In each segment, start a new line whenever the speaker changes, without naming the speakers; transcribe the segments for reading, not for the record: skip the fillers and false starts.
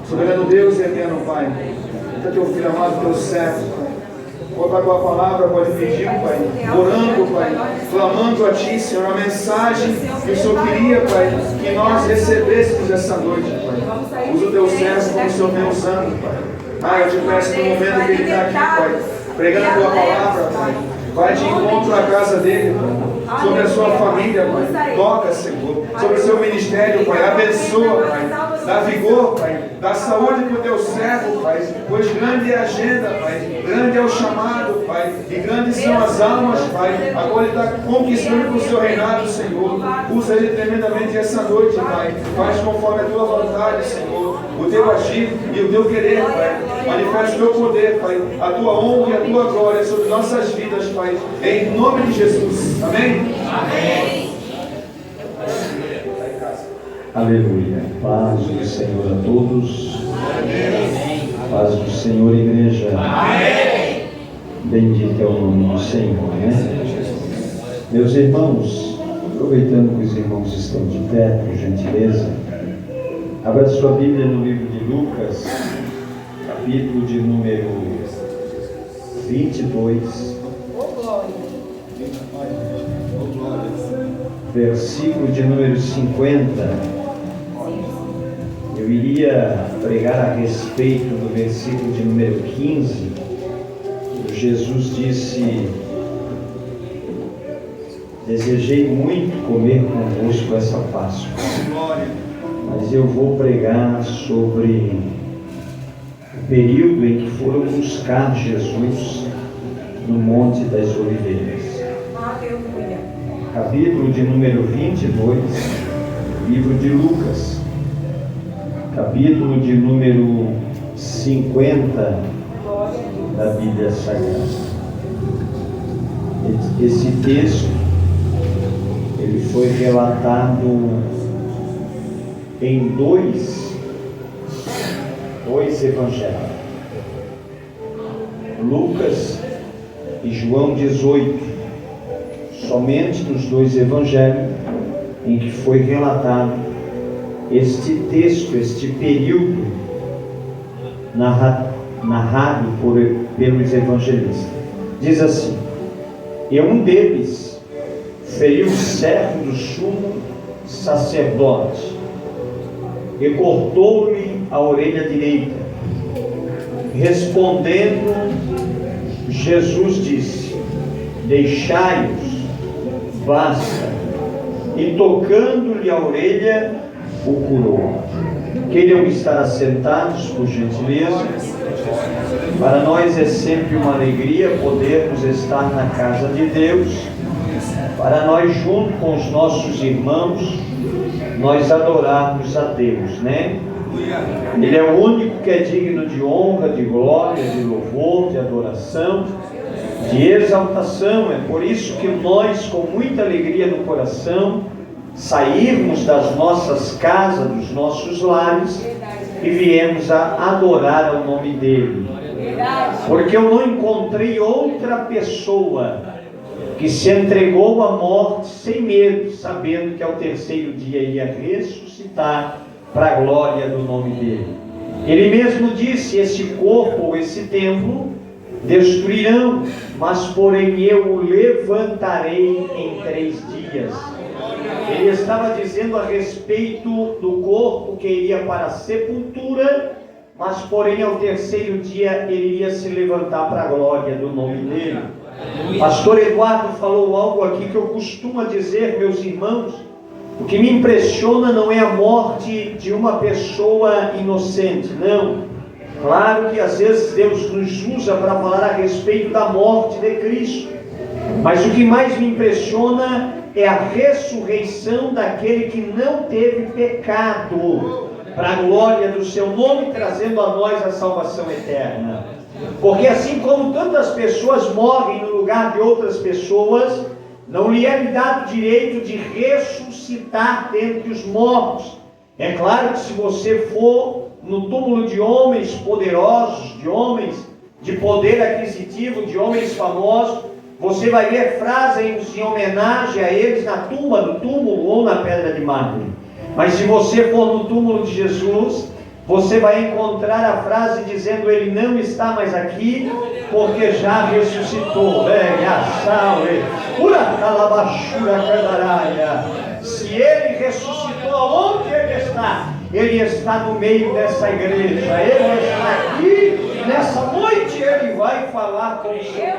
Soberano Deus e eterno Pai, está teu filho amado, teu servo, Pai. Colocar a tua palavra, pode pedir, Pai, orando, Pai, clamando a Ti, Senhor, a mensagem que o Senhor queria, Pai, que nós recebêssemos essa noite, Pai. Usa o teu servo como o Senhor vem usando, Pai. Eu te peço no momento que ele está aqui, Pai, pregando a tua palavra, Pai. Vai de encontro à casa dele, Pai. Sobre a sua família, Pai. Toca, Senhor. Sobre o seu ministério, Pai. Abençoa, Pai. Dá vigor, Pai. Dá saúde para o teu servo, Pai. Pois grande é a agenda, Pai. Grande é o chamado, Pai. E grandes são as almas, Pai. Agora ele está conquistando para o seu reinado, Senhor. Usa ele tremendamente essa noite, Pai. Faz conforme a tua vontade, Senhor. O teu agir e o teu querer, Pai. Manifesta o teu poder, Pai. A tua honra e a tua glória sobre nossas vidas, Pai. Em nome de Jesus. Amém?
Amém.
Aleluia. Paz do Senhor a todos. Amém. Paz do Senhor, igreja.
Amém.
Bendito é o nome do Senhor, né? Meus irmãos, aproveitando que os irmãos estão de pé, por gentileza, abra sua Bíblia no livro de Lucas, capítulo de número 22. Versículo de número 50. Eu iria pregar a respeito do versículo de número 15. Jesus disse: desejei muito comer convosco essa Páscoa, mas eu vou pregar sobre o período em que foram buscar Jesus no Monte das Oliveiras. Capítulo de número 22, livro de Lucas, capítulo de número 50 da Bíblia Sagrada. Esse texto, ele foi relatado em dois evangelhos, Lucas e João 18. Somente nos dois evangelhos em que foi relatado este texto, este período narrado pelos evangelistas. Diz assim: e um deles feriu o servo do sumo sacerdote e cortou-lhe a orelha direita. Respondendo, Jesus disse: deixai-os, basta. E tocando-lhe a orelha, o curou. Queiram estar assentados, por gentileza. Para nós é sempre uma alegria podermos estar na casa de Deus. Para nós, junto com os nossos irmãos, nós adorarmos a Deus, né? Ele é o único que é digno de honra, de glória, de louvor, de adoração, de exaltação. É por isso que nós, com muita alegria no coração, saímos das nossas casas, dos nossos lares e viemos a adorar ao nome dele. Porque eu não encontrei outra pessoa que se entregou à morte sem medo, sabendo que ao terceiro dia ia ressuscitar para a glória do nome dele. Ele mesmo disse: esse corpo ou esse templo destruirão, mas porém eu o levantarei em 3 dias. Ele estava dizendo a respeito do corpo que iria para a sepultura, mas porém ao terceiro dia ele iria se levantar para a glória do nome dele. Pastor Eduardo falou algo aqui que eu costumo dizer, meus irmãos: o que me impressiona não é a morte de uma pessoa inocente, não. Claro que às vezes Deus nos usa para falar a respeito da morte de Cristo, mas o que mais me impressiona é a ressurreição daquele que não teve pecado, para a glória do seu nome, trazendo a nós a salvação eterna. Porque assim como tantas pessoas morrem no lugar de outras pessoas, não lhe é dado o direito de ressuscitar dentre os mortos. É claro que se você for no túmulo de homens poderosos, de homens de poder aquisitivo, de homens famosos, você vai ver frases em homenagem a eles na tumba, no túmulo ou na pedra de mármore. Mas se você for no túmulo de Jesus, Você vai encontrar a frase dizendo: ele não está mais aqui, porque já ressuscitou. Se ele ressuscitou, aonde ele está? Ele está no meio dessa igreja. Ele está aqui, nessa noite ele vai falar com o Senhor.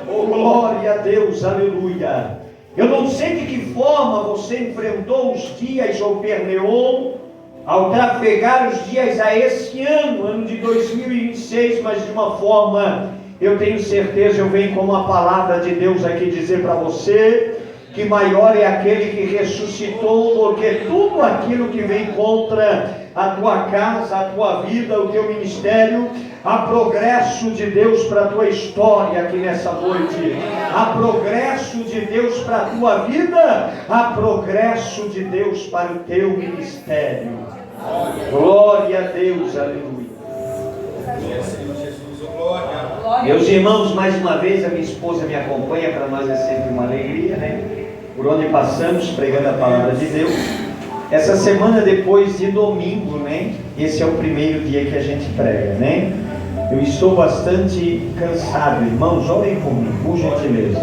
Oh, glória a Deus, aleluia. Eu não sei de que forma você enfrentou os dias ou permeou ao trafegar os dias a esse ano de 2026, mas de uma forma, eu tenho certeza, eu venho com uma palavra de Deus aqui dizer para você, que maior é aquele que ressuscitou do que tudo aquilo que vem contra a tua casa, a tua vida, o teu ministério. Há progresso de Deus para a tua história aqui nessa noite. Há progresso de Deus para a tua vida. Há progresso de Deus para o teu ministério. Glória a Deus, aleluia. Meus irmãos, mais uma vez a minha esposa me acompanha, para nós é sempre uma alegria, né? Por onde passamos pregando a palavra de Deus. Essa semana depois de domingo, né? Esse é o primeiro dia que a gente prega, né? Eu estou bastante cansado, irmãos, orem comigo, por gentileza.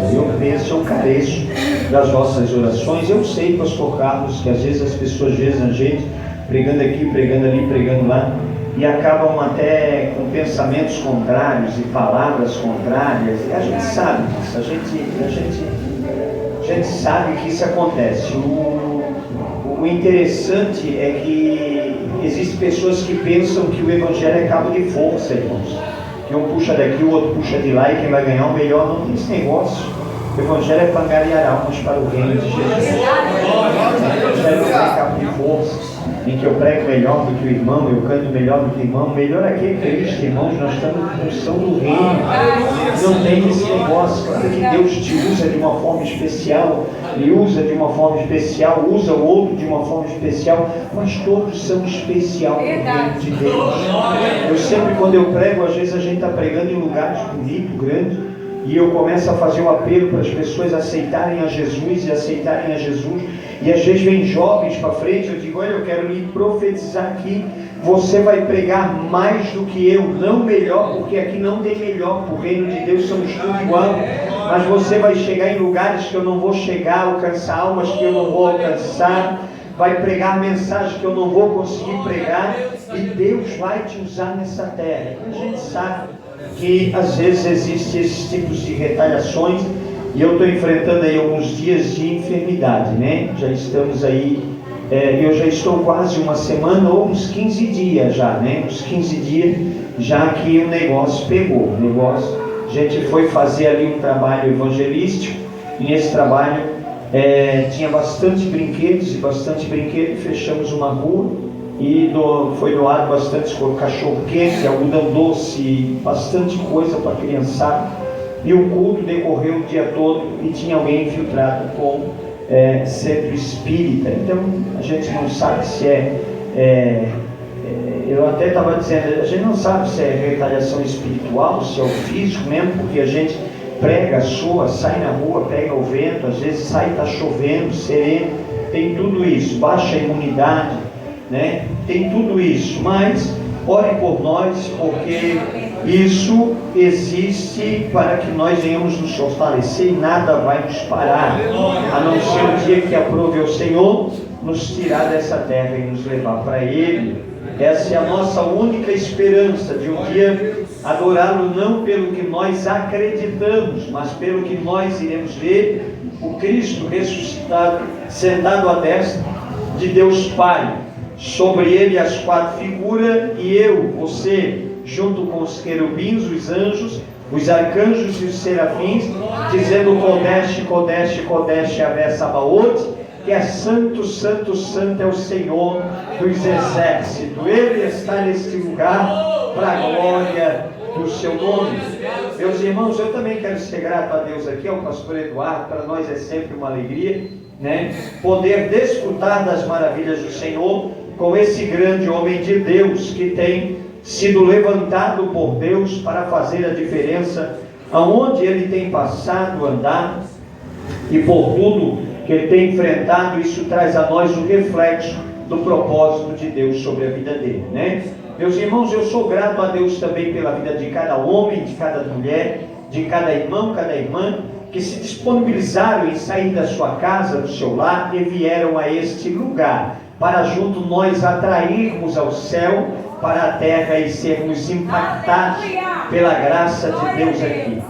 Eu careço das vossas orações. Eu sei, pastor Carlos, que às vezes as pessoas veem a gente pregando aqui, pregando ali, pregando lá, e acabam até com pensamentos contrários e palavras contrárias. E a gente sabe disso, a gente sabe que isso acontece. O interessante é que existem pessoas que pensam que o Evangelho é cabo de força, irmãos. Que um puxa daqui, o outro puxa de lá, e quem vai ganhar o melhor. Não tem esse negócio. O Evangelho é para angariar almas para o reino de Jesus. O Evangelho não é cabo de força, em que eu prego melhor do que o irmão, eu canto melhor do que o irmão. Melhor aqui é Cristo, irmãos. Nós estamos em função do reino. Não tem esse negócio. Claro que Deus te usa de uma forma especial, Ele usa de uma forma especial, usa o outro de uma forma especial, mas todos são especiais no reino de Deus. Eu sempre, quando eu prego, às vezes a gente está pregando em lugares bonitos, grandes, e eu começo a fazer o apelo para as pessoas aceitarem a Jesus e aceitarem a Jesus. E às vezes vem jovens para frente, eu digo: olha, eu quero lhe profetizar aqui, você vai pregar mais do que eu, não melhor, porque aqui não tem melhor, para o reino de Deus somos tudo igual, mas você vai chegar em lugares que eu não vou chegar, alcançar almas que eu não vou alcançar, vai pregar mensagem que eu não vou conseguir pregar, e Deus vai te usar nessa terra. A gente sabe que às vezes existem esses tipos de retaliações, e eu estou enfrentando aí alguns dias de enfermidade, né? Já estamos aí, eu já estou quase uma semana ou uns 15 dias já, né? Uns 15 dias já que o negócio pegou. A gente foi fazer ali um trabalho evangelístico, e nesse trabalho tinha bastante brinquedos, fechamos uma rua, e foi doado bastante cachorro quente, algodão doce, bastante coisa para a criançada. E o culto decorreu o dia todo, e tinha alguém infiltrado com centro espírita. Então a gente não sabe se eu até estava dizendo, a gente não sabe se é retaliação espiritual, se é o físico mesmo, porque a gente prega, soa, sai na rua, pega o vento, às vezes sai, está chovendo, sereno, tem tudo isso, baixa imunidade, né? Tem tudo isso, mas ore por nós, porque isso existe para que nós venhamos nos fortalecer, e nada vai nos parar, a não ser o dia que aprove o Senhor nos tirar dessa terra e nos levar para Ele. Essa é a nossa única esperança, de um dia adorá-lo, não pelo que nós acreditamos, mas pelo que nós iremos ver, o Cristo ressuscitado, sentado à destra de Deus Pai, sobre ele as quatro figuras, e eu, você, junto com os querubins, os anjos, os arcanjos e os serafins, dizendo: Kodesh, Kodesh, Kodesh, Yahvé Sabaoth, que é santo, santo, santo é o Senhor dos exércitos. Ele está neste lugar para a glória do seu nome. Meus irmãos, eu também quero ser grato a Deus aqui, ao pastor Eduardo. Para nós é sempre uma alegria, né? Poder desfrutar das maravilhas do Senhor com esse grande homem de Deus, que tem sido levantado por Deus para fazer a diferença aonde ele tem passado, andado, e por tudo que ele tem enfrentado. Isso traz a nós o reflexo do propósito de Deus sobre a vida dele, né? Meus irmãos, eu sou grato a Deus também pela vida de cada homem, de cada mulher, de cada irmão, cada irmã, que se disponibilizaram em sair da sua casa, do seu lar, e vieram a este lugar, para junto nós atrairmos ao céu, para a terra, e sermos impactados pela graça de Deus aqui.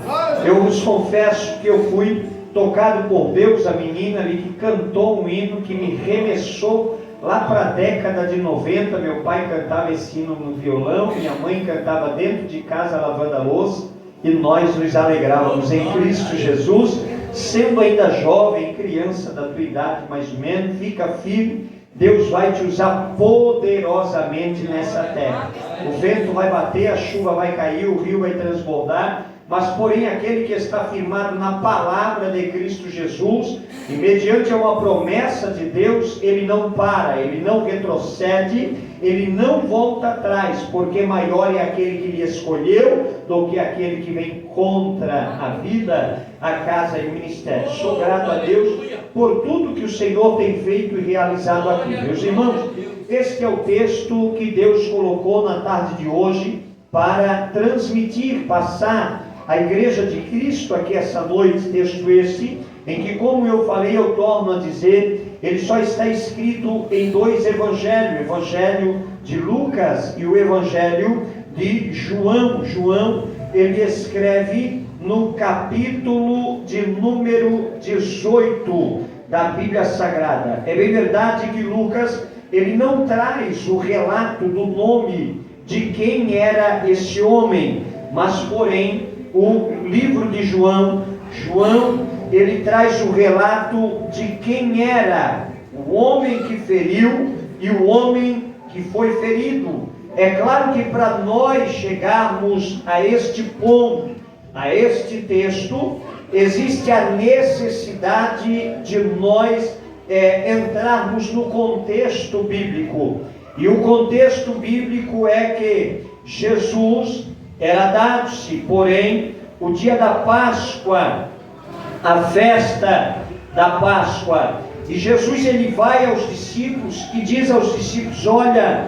Eu vos confesso que eu fui tocado por Deus, a menina ali que cantou um hino que me remessou lá para a década de 90. Meu pai cantava esse hino no violão, minha mãe cantava dentro de casa lavando a louça, e nós nos alegrávamos em Cristo Jesus, sendo ainda jovem, criança da tua idade mais ou menos. Fica firme, Deus vai te usar poderosamente nessa terra. O vento vai bater, a chuva vai cair, o rio vai transbordar, mas porém aquele que está firmado na palavra de Cristo Jesus, e mediante uma promessa de Deus, ele não para, ele não retrocede, ele não volta atrás, porque maior é aquele que lhe escolheu do que aquele que vem contra a vida, a casa e o ministério. Sou grato a Deus por tudo que o Senhor tem feito e realizado aqui. Meus irmãos, este é o texto que Deus colocou na tarde de hoje para transmitir, passar a igreja de Cristo aqui essa noite. Texto esse, em que, como eu falei, eu torno a dizer, ele só está escrito em dois evangelhos, o evangelho de Lucas e o evangelho de João. João, ele escreve no capítulo de número 18 da Bíblia Sagrada. É bem verdade que Lucas, ele não traz o relato do nome de quem era esse homem, mas porém o livro de João, ele traz o relato de quem era o homem que feriu e o homem que foi ferido. É claro que para nós chegarmos a este ponto, a este texto, existe a necessidade de nós entrarmos no contexto bíblico. E o contexto bíblico é que Jesus era dado-se, porém, o dia da Páscoa, a festa da Páscoa, e Jesus ele vai aos discípulos e diz aos discípulos: olha,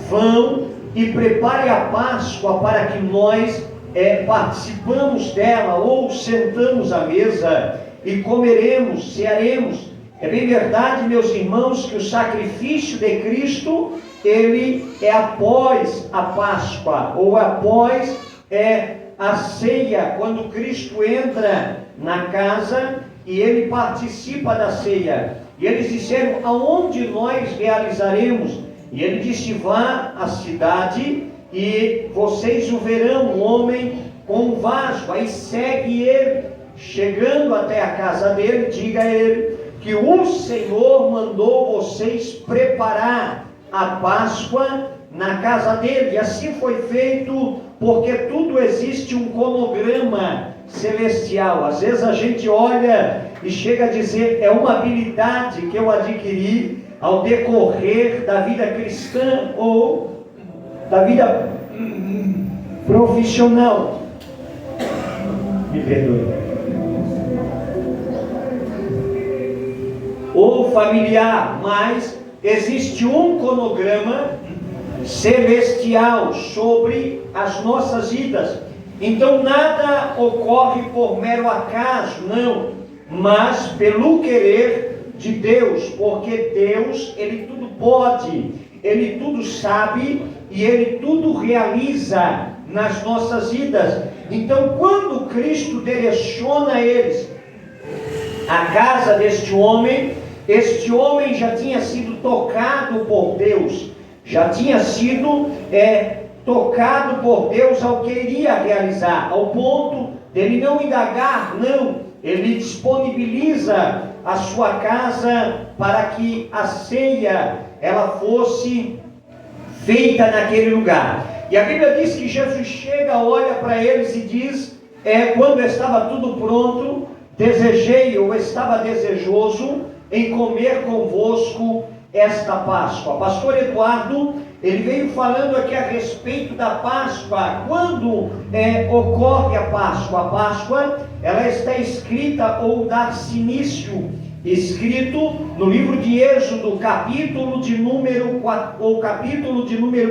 vão e prepare a Páscoa para que nós participamos dela, ou sentamos à mesa e comeremos, cearemos. É bem verdade, meus irmãos, que o sacrifício de Cristo, ele é após a Páscoa, ou após a ceia, quando Cristo entra na casa e ele participa da ceia. E eles disseram: aonde nós realizaremos? E ele disse: vá à cidade e vocês o verão, um homem com um vaso. Aí segue ele, chegando até a casa dele, diga a ele que o Senhor mandou vocês preparar a Páscoa na casa dele. E assim foi feito, porque tudo existe um cronograma celestial. Às vezes a gente olha e chega a dizer: é uma habilidade que eu adquiri ao decorrer da vida cristã ou da vida profissional. Me perdoe. Ou familiar, mas existe um cronograma celestial sobre as nossas vidas. Então nada ocorre por mero acaso, não, mas pelo querer de Deus, porque Deus, ele tudo pode, ele tudo sabe e ele tudo realiza nas nossas vidas. Então quando Cristo direciona eles à casa deste homem, este homem já tinha sido tocado por Deus, já tinha sido tocado por Deus ao que iria realizar, ao ponto dele não indagar, não, ele disponibiliza a sua casa para que a ceia ela fosse feita naquele lugar. E a Bíblia diz que Jesus chega, olha para eles e diz, quando estava tudo pronto, desejei ou estava desejoso em comer convosco esta Páscoa. Pastor Eduardo, ele veio falando aqui a respeito da Páscoa. Quando ocorre a Páscoa? A Páscoa, ela está escrita, ou dá-se início escrito no livro de Êxodo, capítulo de número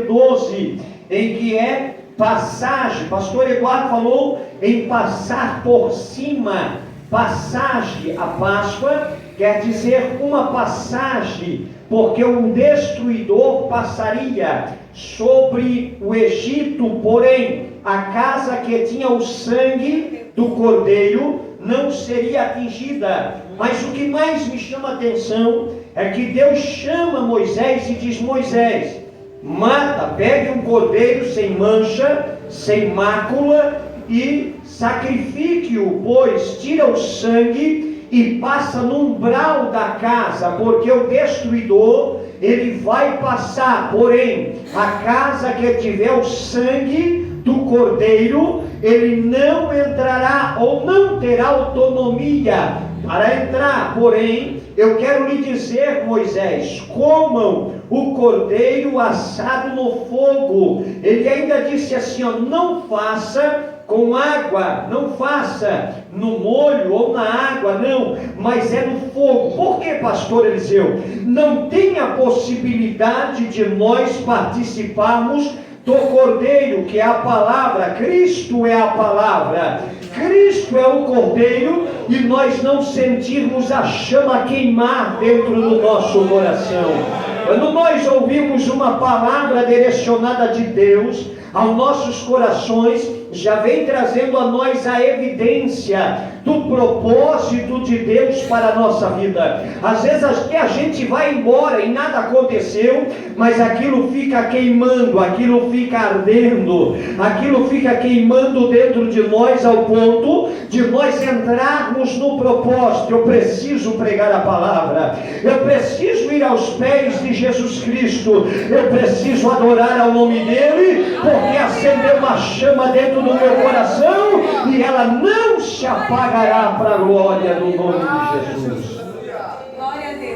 12, em que é passagem. Pastor Eduardo falou em passar por cima. Passagem, a Páscoa quer dizer uma passagem, porque um destruidor passaria sobre o Egito, porém a casa que tinha o sangue do cordeiro não seria atingida. Mas o que mais me chama a atenção é que Deus chama Moisés e diz: Moisés, mata, pegue um cordeiro sem mancha, sem mácula, e sacrifique-o, pois tira o sangue e passa no umbral da casa, porque o destruidor, ele vai passar, porém a casa que tiver o sangue do cordeiro, ele não entrará ou não terá autonomia para entrar. Porém, eu quero lhe dizer, Moisés, comam o cordeiro assado no fogo. Ele ainda disse assim, ó, não faça com água, não faça no molho ou na água, não, mas é no fogo. Por que, pastor Eliseu? Não tem a possibilidade de nós participarmos do cordeiro, que é a palavra. Cristo é a palavra, Cristo é o cordeiro, e nós não sentirmos a chama queimar dentro do nosso coração. Quando nós ouvimos uma palavra direcionada de Deus aos nossos corações, já vem trazendo a nós a evidência do propósito de Deus para a nossa vida. Às vezes a gente vai embora e nada aconteceu, mas aquilo fica queimando, aquilo fica ardendo, aquilo fica queimando dentro de nós, ao ponto de nós entrarmos no propósito. Eu preciso pregar a palavra, eu preciso ir aos pés de Jesus Cristo, eu preciso adorar ao nome dele, porque acendeu uma chama dentro do meu coração e ela não se apagará para a glória do nome de Jesus.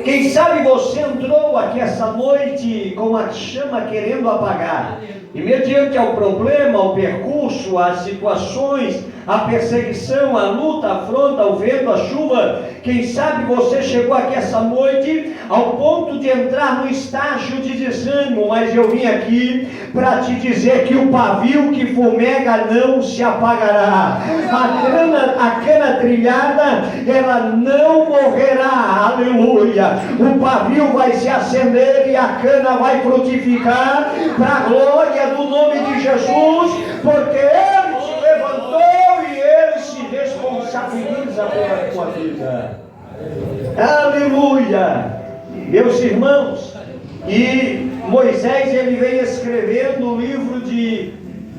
Quem sabe você entrou aqui essa noite com a chama querendo apagar, e mediante ao problema, ao percurso, às situações, a perseguição, a luta, a afronta, o vento, a chuva, quem sabe você chegou aqui essa noite ao ponto de entrar no estágio de desânimo, mas eu vim aqui para te dizer que o pavio que fumega não se apagará. A cana trilhada, ela não morrerá, aleluia. O pavio vai se acender e a cana vai frutificar para a glória do nome de Jesus, porque Ele se levantou e Ele se responsabiliza pela tua vida. Aleluia. Meus irmãos, e Moisés, ele vem escrevendo o livro de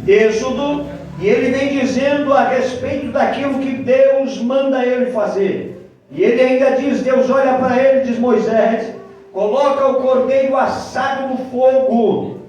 Êxodo, e ele vem dizendo a respeito daquilo que Deus manda ele fazer. E ele ainda diz, Deus olha para ele e diz, Moisés, coloca o cordeiro assado no fogo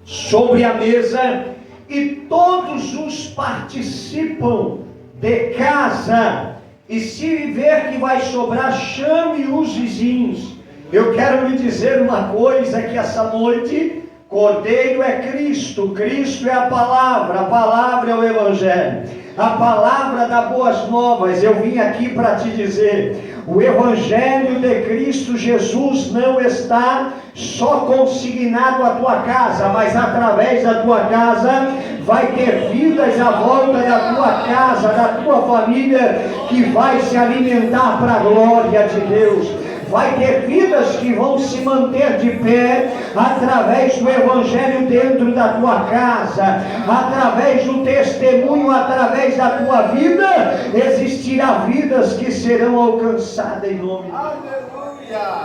sobre a mesa, e todos os participam de casa, e se ver que vai sobrar, chame os vizinhos. Eu quero lhe dizer uma coisa, que essa noite, cordeiro é Cristo, Cristo é a palavra é o Evangelho, a palavra dá boas novas. Eu vim aqui para te dizer, o Evangelho de Cristo Jesus não está só consignado à tua casa, mas através da tua casa vai ter vidas à volta da tua casa, da tua família, que vai se alimentar para a glória de Deus. Vai ter vidas que vão se manter de pé através do Evangelho dentro da tua casa, através do testemunho, através da tua vida, existirá vidas que serão alcançadas em nome de Deus.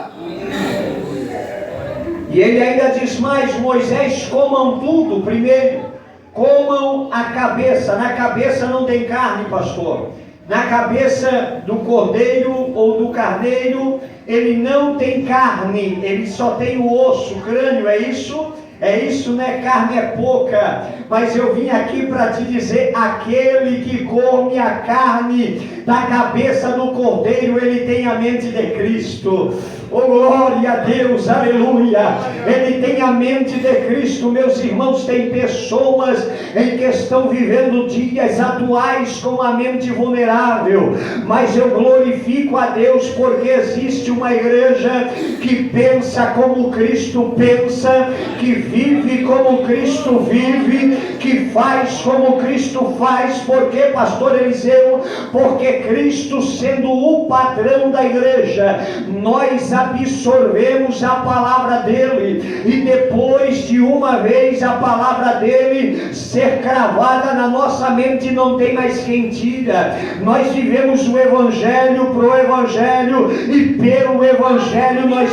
E ele ainda diz mais, Moisés, comam tudo primeiro, comam a cabeça. Na cabeça não tem carne, pastor. Na cabeça do cordeiro ou do carneiro, ele não tem carne, ele só tem o osso, o crânio, é isso? É isso, né? Carne é pouca, mas eu vim aqui para te dizer, aquele que come a carne da cabeça do cordeiro, ele tem a mente de Cristo. Oh, glória a Deus, aleluia. Ele tem a mente de Cristo, meus irmãos. Tem pessoas em que estão vivendo dias atuais com a mente vulnerável, mas eu glorifico a Deus porque existe uma igreja que pensa como Cristo pensa, que vive como Cristo vive, que faz como Cristo faz. Por quê, pastor Eliseu? Porque Cristo, sendo o padrão da igreja, nós absorvemos a palavra dele, e depois de uma vez a palavra dele ser cravada na nossa mente, não tem mais quem tira. Nós vivemos o Evangelho pro Evangelho, e pelo Evangelho nós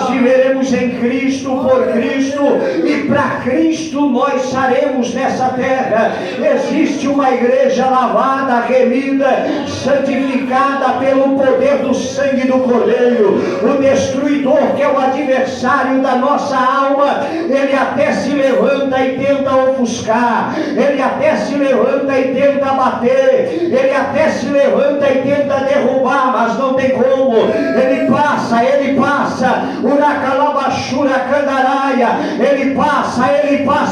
viveremos em Cristo, por Cristo e para Cristo nós estaremos nessa terra. Existe uma igreja lavada, remida, santificada pelo poder do sangue do Cordeiro. O destruidor, que é o adversário da nossa alma, ele até se levanta e tenta ofuscar, ele até se levanta e tenta bater, ele até se levanta e tenta derrubar, mas não tem como. Ele passa, Uracalabachura Candaraia, ele passa.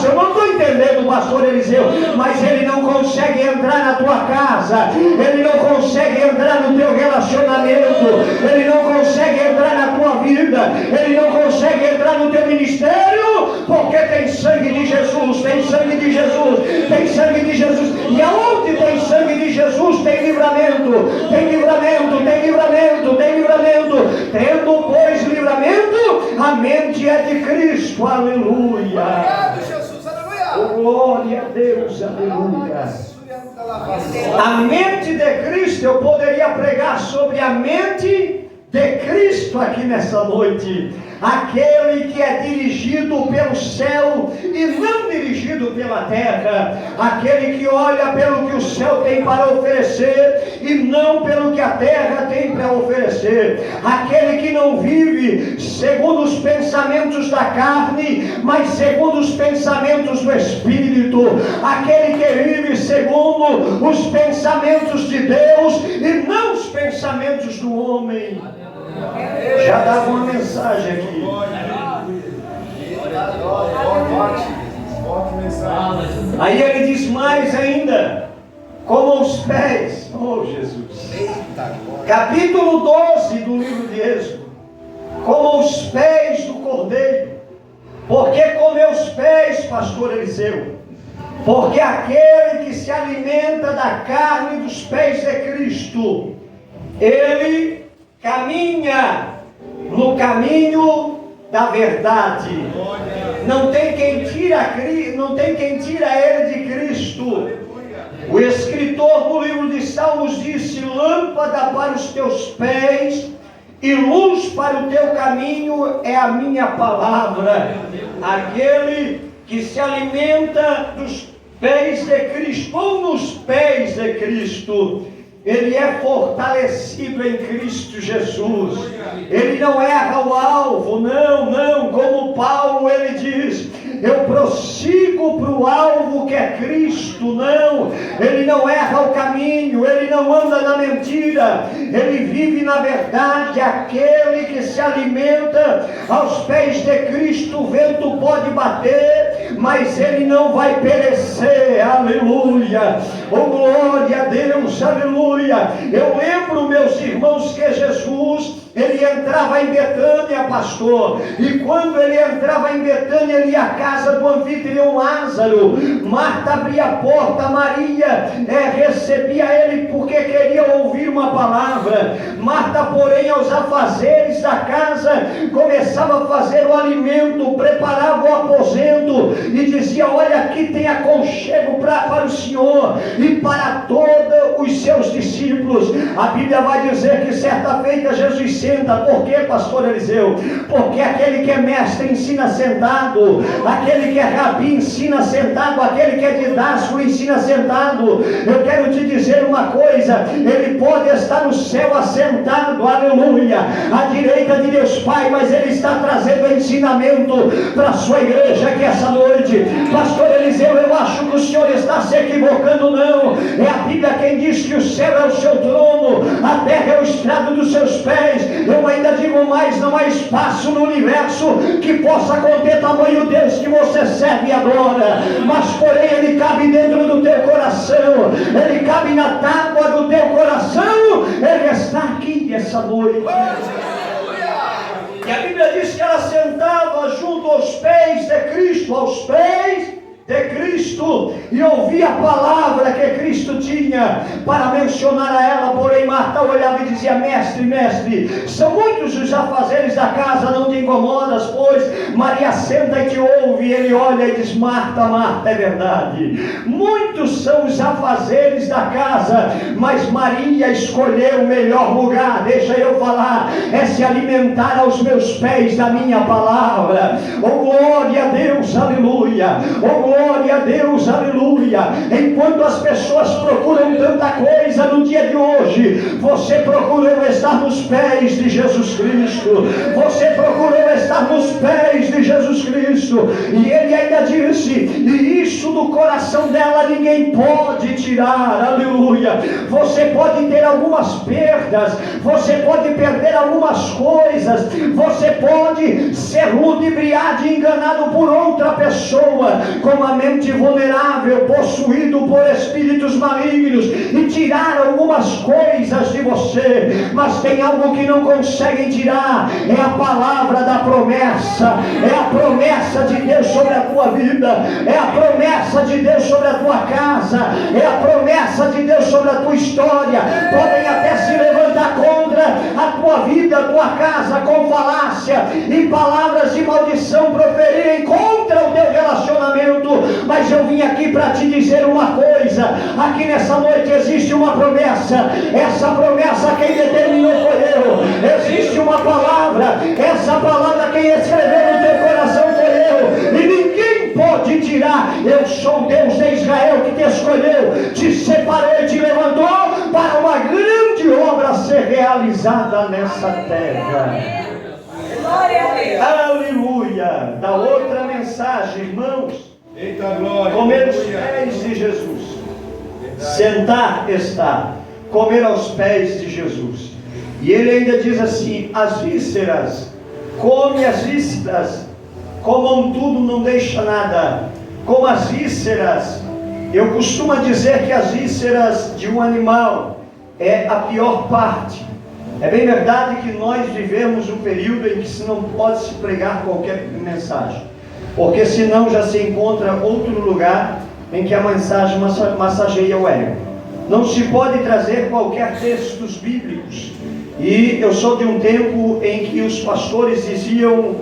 Eu não estou entendendo, pastor Eliseu, mas ele não consegue entrar na tua casa, ele não consegue entrar no teu relacionamento, ele não consegue entrar na tua vida, ele não consegue entrar no teu ministério, porque tem sangue de Jesus, tem sangue de Jesus, tem sangue de Jesus. E aonde tem sangue de Jesus tem livramento, tem livramento, tem livramento, tem livramento. Tendo, pois, livramento, a mente é de Cristo, aleluia. Oh, glória a Deus, aleluia. A mente de Cristo, eu poderia pregar sobre a mente de Cristo aqui nessa noite. Aquele que é dirigido pelo céu e não dirigido pela terra, aquele que olha pelo que o céu tem para oferecer e não pelo que a terra tem para oferecer, aquele que não vive segundo os pensamentos da carne, mas segundo os pensamentos do Espírito, aquele que vive segundo os pensamentos de Deus e não os pensamentos do homem. Já dava uma mensagem aqui. Aí ele diz mais ainda, como os pés, oh Jesus, capítulo 12 do livro de Êxodo, como os pés do Cordeiro. Por que com meus pés, pastor Eliseu? Porque aquele que se alimenta da carne dos pés de Cristo, ele caminha no caminho da verdade. Não tem quem tira ele de Cristo. O escritor do livro de Salmos disse: lâmpada para os teus pés e luz para o teu caminho é a minha palavra. Aquele que se alimenta dos pés de Cristo, ou nos pés de Cristo, ele é fortalecido em Cristo Jesus. Ele não erra o alvo, não, como Paulo ele diz: eu prossigo para o alvo que é Cristo. Não, ele não erra o caminho, ele não anda na mentira, ele vive na verdade. Aquele que se alimenta aos pés de Cristo, o vento pode bater, mas ele não vai perecer, aleluia. Oh, glória a Deus, aleluia. Eu lembro, meus irmãos, que Jesus, ele entrava em Betânia, pastor, e quando ele entrava em Betânia, ele ia à casa do anfitrião Lázaro. Marta abria a porta, Maria recebia ele porque queria ouvir uma palavra. Marta, porém, aos afazeres da casa, começava a fazer o alimento, preparava o aposento e dizia: olha, aqui tem aconchego para o Senhor e para todos os seus discípulos. A Bíblia vai dizer que certa feita Jesus senta. Por quê, pastor Eliseu? Porque aquele que é mestre ensina sentado, aquele que é rabi ensina sentado, aquele que é didático ensina sentado. Eu quero te dizer uma coisa: ele pode estar no céu assentado, aleluia, à direita de Deus Pai, mas ele está trazendo ensinamento para a sua igreja aqui essa noite. Pastor Eliseu, eu acho que o senhor está se equivocando. Não, é a Bíblia quem diz que o céu é o seu trono trono, a terra é o estrado dos seus pés. Eu ainda digo mais, não há espaço no universo que possa conter tamanho Deus que você serve e adora, mas porém Ele cabe dentro do teu coração, Ele cabe na tábua do teu coração, Ele está aqui essa noite. E a Bíblia diz que ela sentava junto aos pés de Cristo, aos pés de Cristo, e ouvia a palavra que Cristo tinha para mencionar a ela. Porém Marta olhava e dizia: mestre, mestre, são muitos os afazeres da casa, não te incomodas, pois? Maria senta e te ouve. E ele olha e diz: Marta, Marta, é verdade, muitos são os afazeres da casa, mas Maria escolheu o melhor lugar, deixa eu falar, é se alimentar aos meus pés da minha palavra. Oh glória a Deus, aleluia. Oh glória a Deus, aleluia. Enquanto as pessoas procuram tanta coisa no dia de hoje, você procurou estar nos pés de Jesus Cristo. Você procurou estar nos pés de Jesus Cristo. E ele ainda disse, e isso do coração dela ninguém pode tirar, aleluia. Você pode ter algumas perdas, você pode perder algumas coisas, você pode ser ludibriado e enganado por outra pessoa, com a mente vulnerável, possuído por espíritos malignos, e tirar algumas coisas de você, mas tem algo que não conseguem tirar, é a palavra da promessa, é a promessa de Deus sobre a tua vida, é a promessa de Deus sobre a tua casa, é a promessa de Deus sobre a tua história. Podem até se levantar contra a tua vida, a tua casa, com falácia e palavras de maldição proferirem contra o teu relacionamento, mas eu vim aqui para te dizer uma coisa: aqui nessa noite existe uma promessa. Essa promessa quem determinou foi eu. Existe uma palavra, essa palavra quem escreveu no teu coração foi eu, e ninguém pode tirar. Eu sou o Deus de Israel que te escolheu, te separou e te levantou para uma grande obra ser realizada nessa terra.
Glória a Deus.
Aleluia. Da outra mensagem, irmãos,
Eita glória.
comer os pés de Jesus, sentar está, comer aos pés de Jesus. E ele ainda diz assim: as vísceras, come as vísceras, comam tudo, não deixa nada. Com as vísceras, eu costumo dizer que as vísceras de um animal é a pior parte. É bem verdade que nós vivemos um período em que se não pode se pregar qualquer mensagem, porque senão já se encontra outro lugar em que a mensagem massageia o ego. Não se pode trazer qualquer textos bíblicos. E eu sou de um tempo em que os pastores diziam: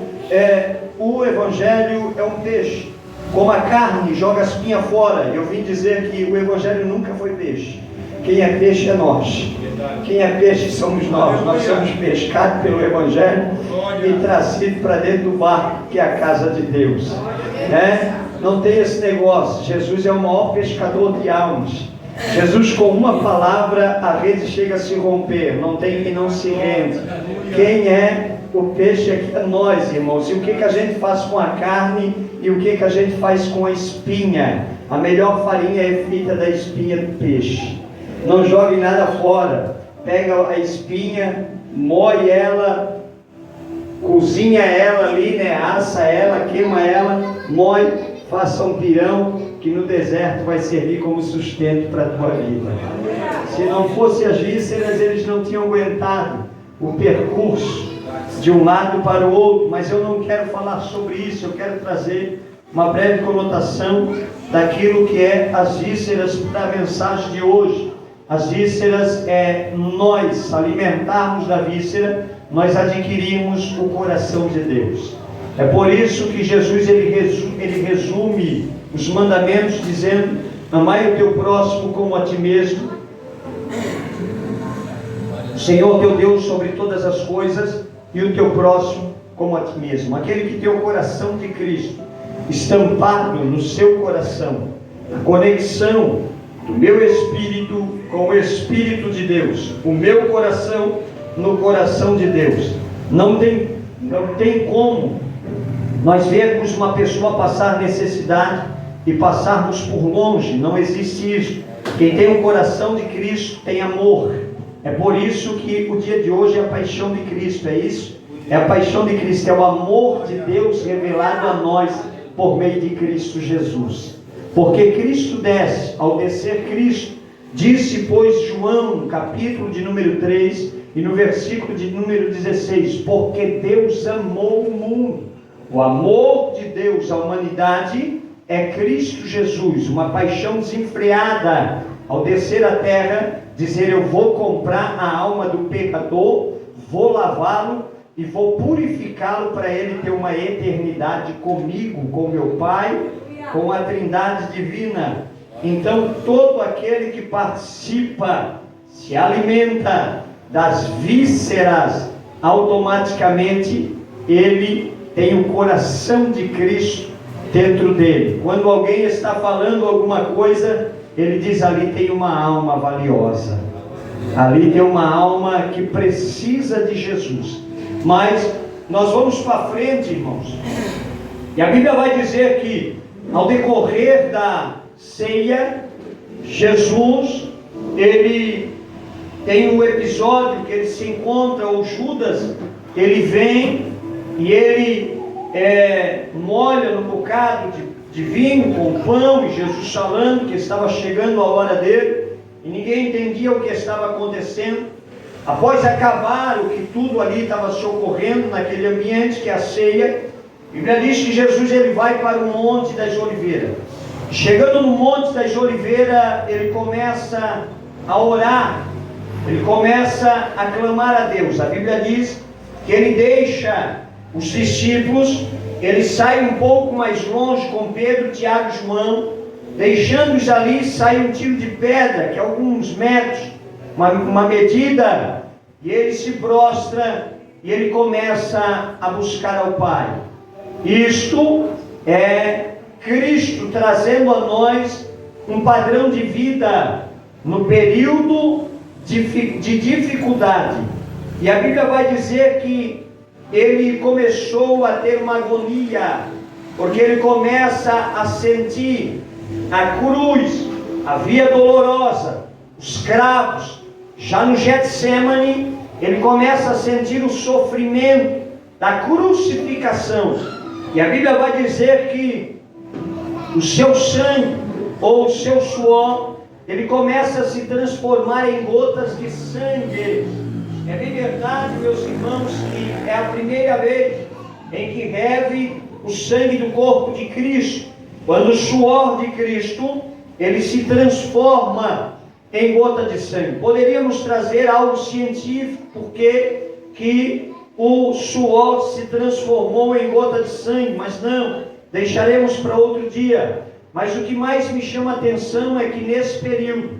o evangelho é um peixe, como a carne joga a espinha fora. Eu vim dizer que o evangelho nunca foi peixe. Quem é peixe é nós. Quem é peixe somos nós. Nós somos pescados pelo evangelho e trazidos para dentro do barco que é a casa de Deus. Não tem esse negócio. Jesus é o maior pescador de almas. Jesus, com uma palavra, a rede chega a se romper. Não tem quem não se rende. Quem é o peixe aqui é nós, irmãos. E o que a gente faz com a carne e o que a gente faz com a espinha? A melhor farinha é feita da espinha do peixe. Não jogue nada fora. Pega a espinha, moe ela, cozinha ela ali, assa ela, queima ela, moe, faça um pirão que no deserto vai servir como sustento para a tua vida. Se não fosse as vísceras, eles não tinham aguentado o percurso de um lado para o outro. Mas eu não quero falar sobre isso. Eu quero trazer uma breve conotação daquilo que é as vísceras para a mensagem de hoje. As vísceras é nós alimentarmos da víscera, nós adquirimos o coração de Deus. É por isso que Jesus ele resume os mandamentos dizendo: amai o teu próximo como a ti mesmo. Senhor teu Deus sobre todas as coisas, e o teu próximo como a ti mesmo. Aquele que tem o coração de Cristo estampado no seu coração, a conexão do meu espírito com o Espírito de Deus, o meu coração no coração de Deus. Não tem como nós vermos uma pessoa passar necessidade e passarmos por longe. Não existe isso. Quem tem o coração de Cristo tem amor. É por isso que o dia de hoje é a paixão de Cristo, é isso? É a paixão de Cristo, é o amor de Deus revelado a nós por meio de Cristo Jesus. Porque Cristo desce, ao descer Cristo, disse, pois, João, no capítulo de número 3 e no versículo de número 16, porque Deus amou o mundo. O amor de Deus à humanidade é Cristo Jesus, uma paixão desenfreada, ao descer à terra, dizer, eu vou comprar a alma do pecador, vou lavá-lo e vou purificá-lo para ele ter uma eternidade comigo, com meu Pai, com a Trindade Divina. Então todo aquele que participa, se alimenta das vísceras, automaticamente ele tem o coração de Cristo dentro dele. Quando alguém está falando alguma coisa, ele diz, ali tem uma alma valiosa, ali tem uma alma que precisa de Jesus. Mas nós vamos para frente, irmãos, e a Bíblia vai dizer que ao decorrer da ceia, Jesus, ele tem um episódio que ele se encontra, ou Judas, ele vem e ele molha no bocado de vinho com pão, e Jesus falando que estava chegando a hora dele, e ninguém entendia o que estava acontecendo. Após acabar o que tudo ali estava se ocorrendo naquele ambiente que é a ceia, a Bíblia diz que Jesus ele vai para o Monte das Oliveiras. Chegando no Monte das Oliveiras, ele começa a orar, ele começa a clamar a Deus. A Bíblia diz que ele deixa os discípulos, ele sai um pouco mais longe com Pedro, Tiago e João, deixando-os ali, sai um tiro de pedra, que é alguns metros, uma medida, e ele se prostra e ele começa a buscar ao Pai. Isto é Cristo trazendo a nós um padrão de vida no período de dificuldade. E a Bíblia vai dizer que ele começou a ter uma agonia, porque ele começa a sentir a cruz, a via dolorosa, os cravos. Já no Getsemane, ele começa a sentir o sofrimento da crucificação. E a Bíblia vai dizer que o seu sangue, ou o seu suor, ele começa a se transformar em gotas de sangue. É bem verdade, meus irmãos, que é a primeira vez em que reve o sangue do corpo de Cristo, quando o suor de Cristo, ele se transforma em gota de sangue. Poderíamos trazer algo científico, porque que o suor se transformou em gota de sangue, mas não, deixaremos para outro dia. Mas o que mais me chama a atenção é que nesse período,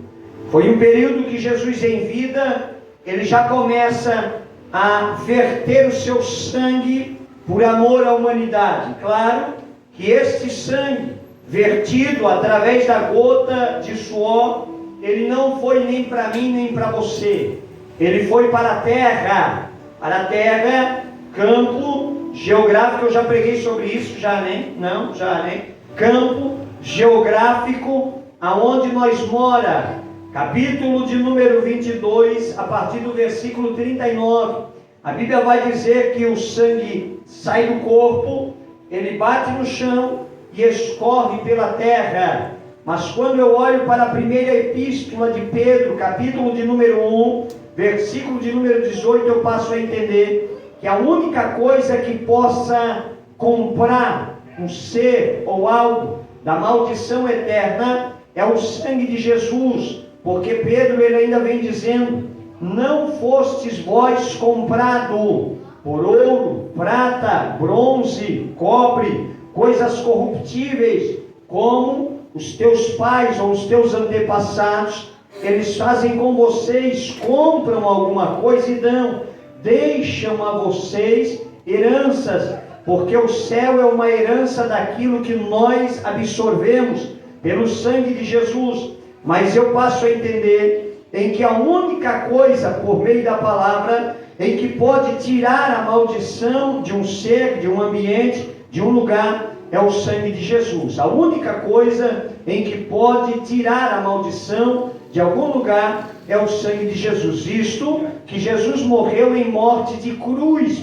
foi um período que Jesus em vida, ele já começa a verter o seu sangue por amor à humanidade. Claro que este sangue vertido através da gota de suor, ele não foi nem para mim nem para você, ele foi para a terra, campo geográfico. Eu já preguei sobre isso, campo geográfico aonde nós mora, capítulo de número 22, a partir do versículo 39, a Bíblia vai dizer que o sangue sai do corpo, ele bate no chão e escorre pela terra. Mas quando eu olho para a primeira epístola de Pedro, capítulo de número 1, versículo de número 18, eu passo a entender que a única coisa que possa comprar um ser ou algo da maldição eterna é o sangue de Jesus, porque Pedro ele ainda vem dizendo, não fostes vós comprado por ouro, prata, bronze, cobre, coisas corruptíveis, como os teus pais ou os teus antepassados, eles fazem com vocês, compram alguma coisa e dão, deixam a vocês heranças, porque o céu é uma herança daquilo que nós absorvemos pelo sangue de Jesus. Mas eu passo a entender em que a única coisa, por meio da palavra, em que pode tirar a maldição de um ser, de um ambiente, de um lugar, é o sangue de Jesus. A única coisa em que pode tirar a maldição de algum lugar, é o sangue de Jesus. Isto que Jesus morreu em morte de cruz,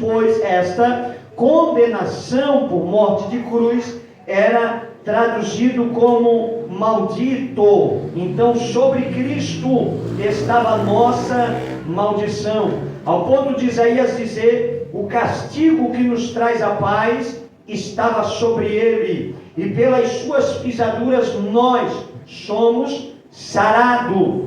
pois esta condenação por morte de cruz era traduzido como maldito. Então sobre Cristo estava a nossa maldição, ao ponto de Isaías dizer: o castigo que nos traz a paz estava sobre ele, e pelas suas pisaduras nós somos sarados.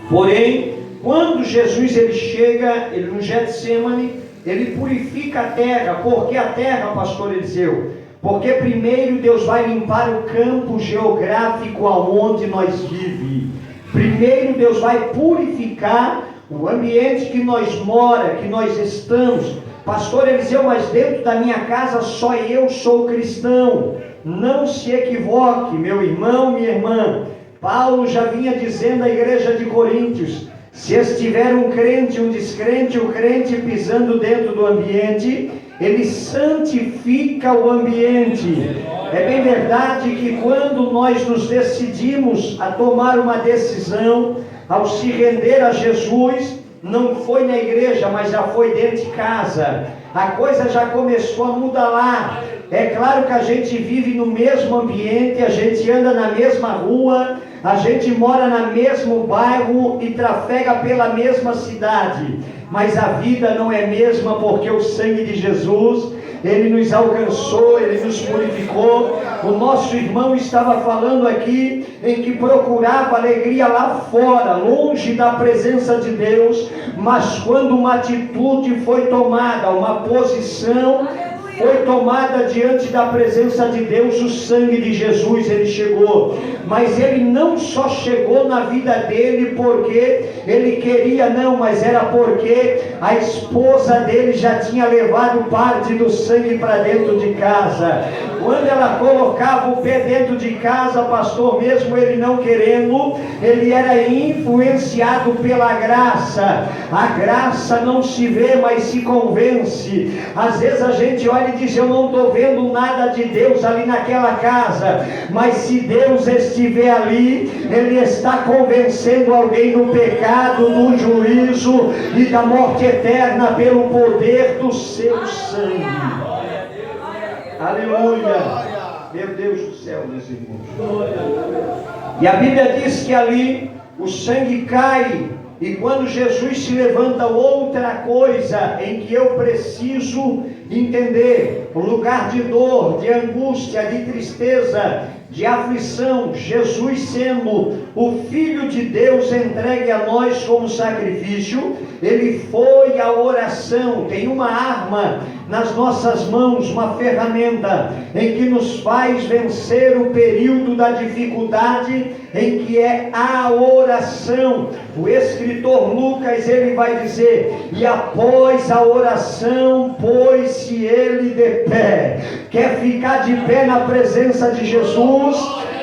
Porém, quando Jesus ele chega, ele no Getsemane, ele purifica a terra. Por que a terra, pastor Eliseu? Porque primeiro Deus vai limpar o campo geográfico aonde nós vivemos. Primeiro Deus vai purificar o ambiente que nós mora, que nós estamos. Pastor Eliseu, mas dentro da minha casa só eu sou cristão. Não se equivoque, meu irmão, minha irmã. Paulo já vinha dizendo à igreja de Coríntios: se estiver um crente, um descrente, o crente pisando dentro do ambiente, ele santifica o ambiente. É bem verdade que quando nós nos decidimos a tomar uma decisão, ao se render a Jesus, não foi na igreja, mas já foi dentro de casa. A coisa já começou a mudar lá. É claro que a gente vive no mesmo ambiente, a gente anda na mesma rua, a gente mora no mesmo bairro e trafega pela mesma cidade, mas a vida não é a mesma, porque o sangue de Jesus, ele nos alcançou, ele nos purificou. O nosso irmão estava falando aqui em que procurava alegria lá fora, longe da presença de Deus, mas quando uma atitude foi tomada, uma posição foi tomada diante da presença de Deus, o sangue de Jesus, ele chegou. Mas ele não só chegou na vida dele porque ele queria, não, mas era porque a esposa dele já tinha levado parte do sangue para dentro de casa. Quando ela colocava o pé dentro de casa, pastor, mesmo ele não querendo, ele era influenciado pela graça. A graça não se vê, mas se convence. Às vezes a gente olha e diz: eu não estou vendo nada de Deus ali naquela casa, mas se Deus estiver ali, ele está convencendo alguém do pecado, do juízo e da morte eterna pelo poder do seu sangue. Aleluia! Meu Deus do céu, meus irmãos. E a Bíblia diz que ali o sangue cai, e quando Jesus se levanta, outra coisa em que eu preciso entender: o lugar de dor, de angústia, de tristeza, de aflição, Jesus sendo o Filho de Deus entregue a nós como sacrifício, ele foi à oração. Tem uma arma nas nossas mãos, uma ferramenta em que nos faz vencer o período da dificuldade, em que é a oração. O escritor Lucas, ele vai dizer: e após a oração pôs-se ele de pé. Quer ficar de pé na presença de Jesus?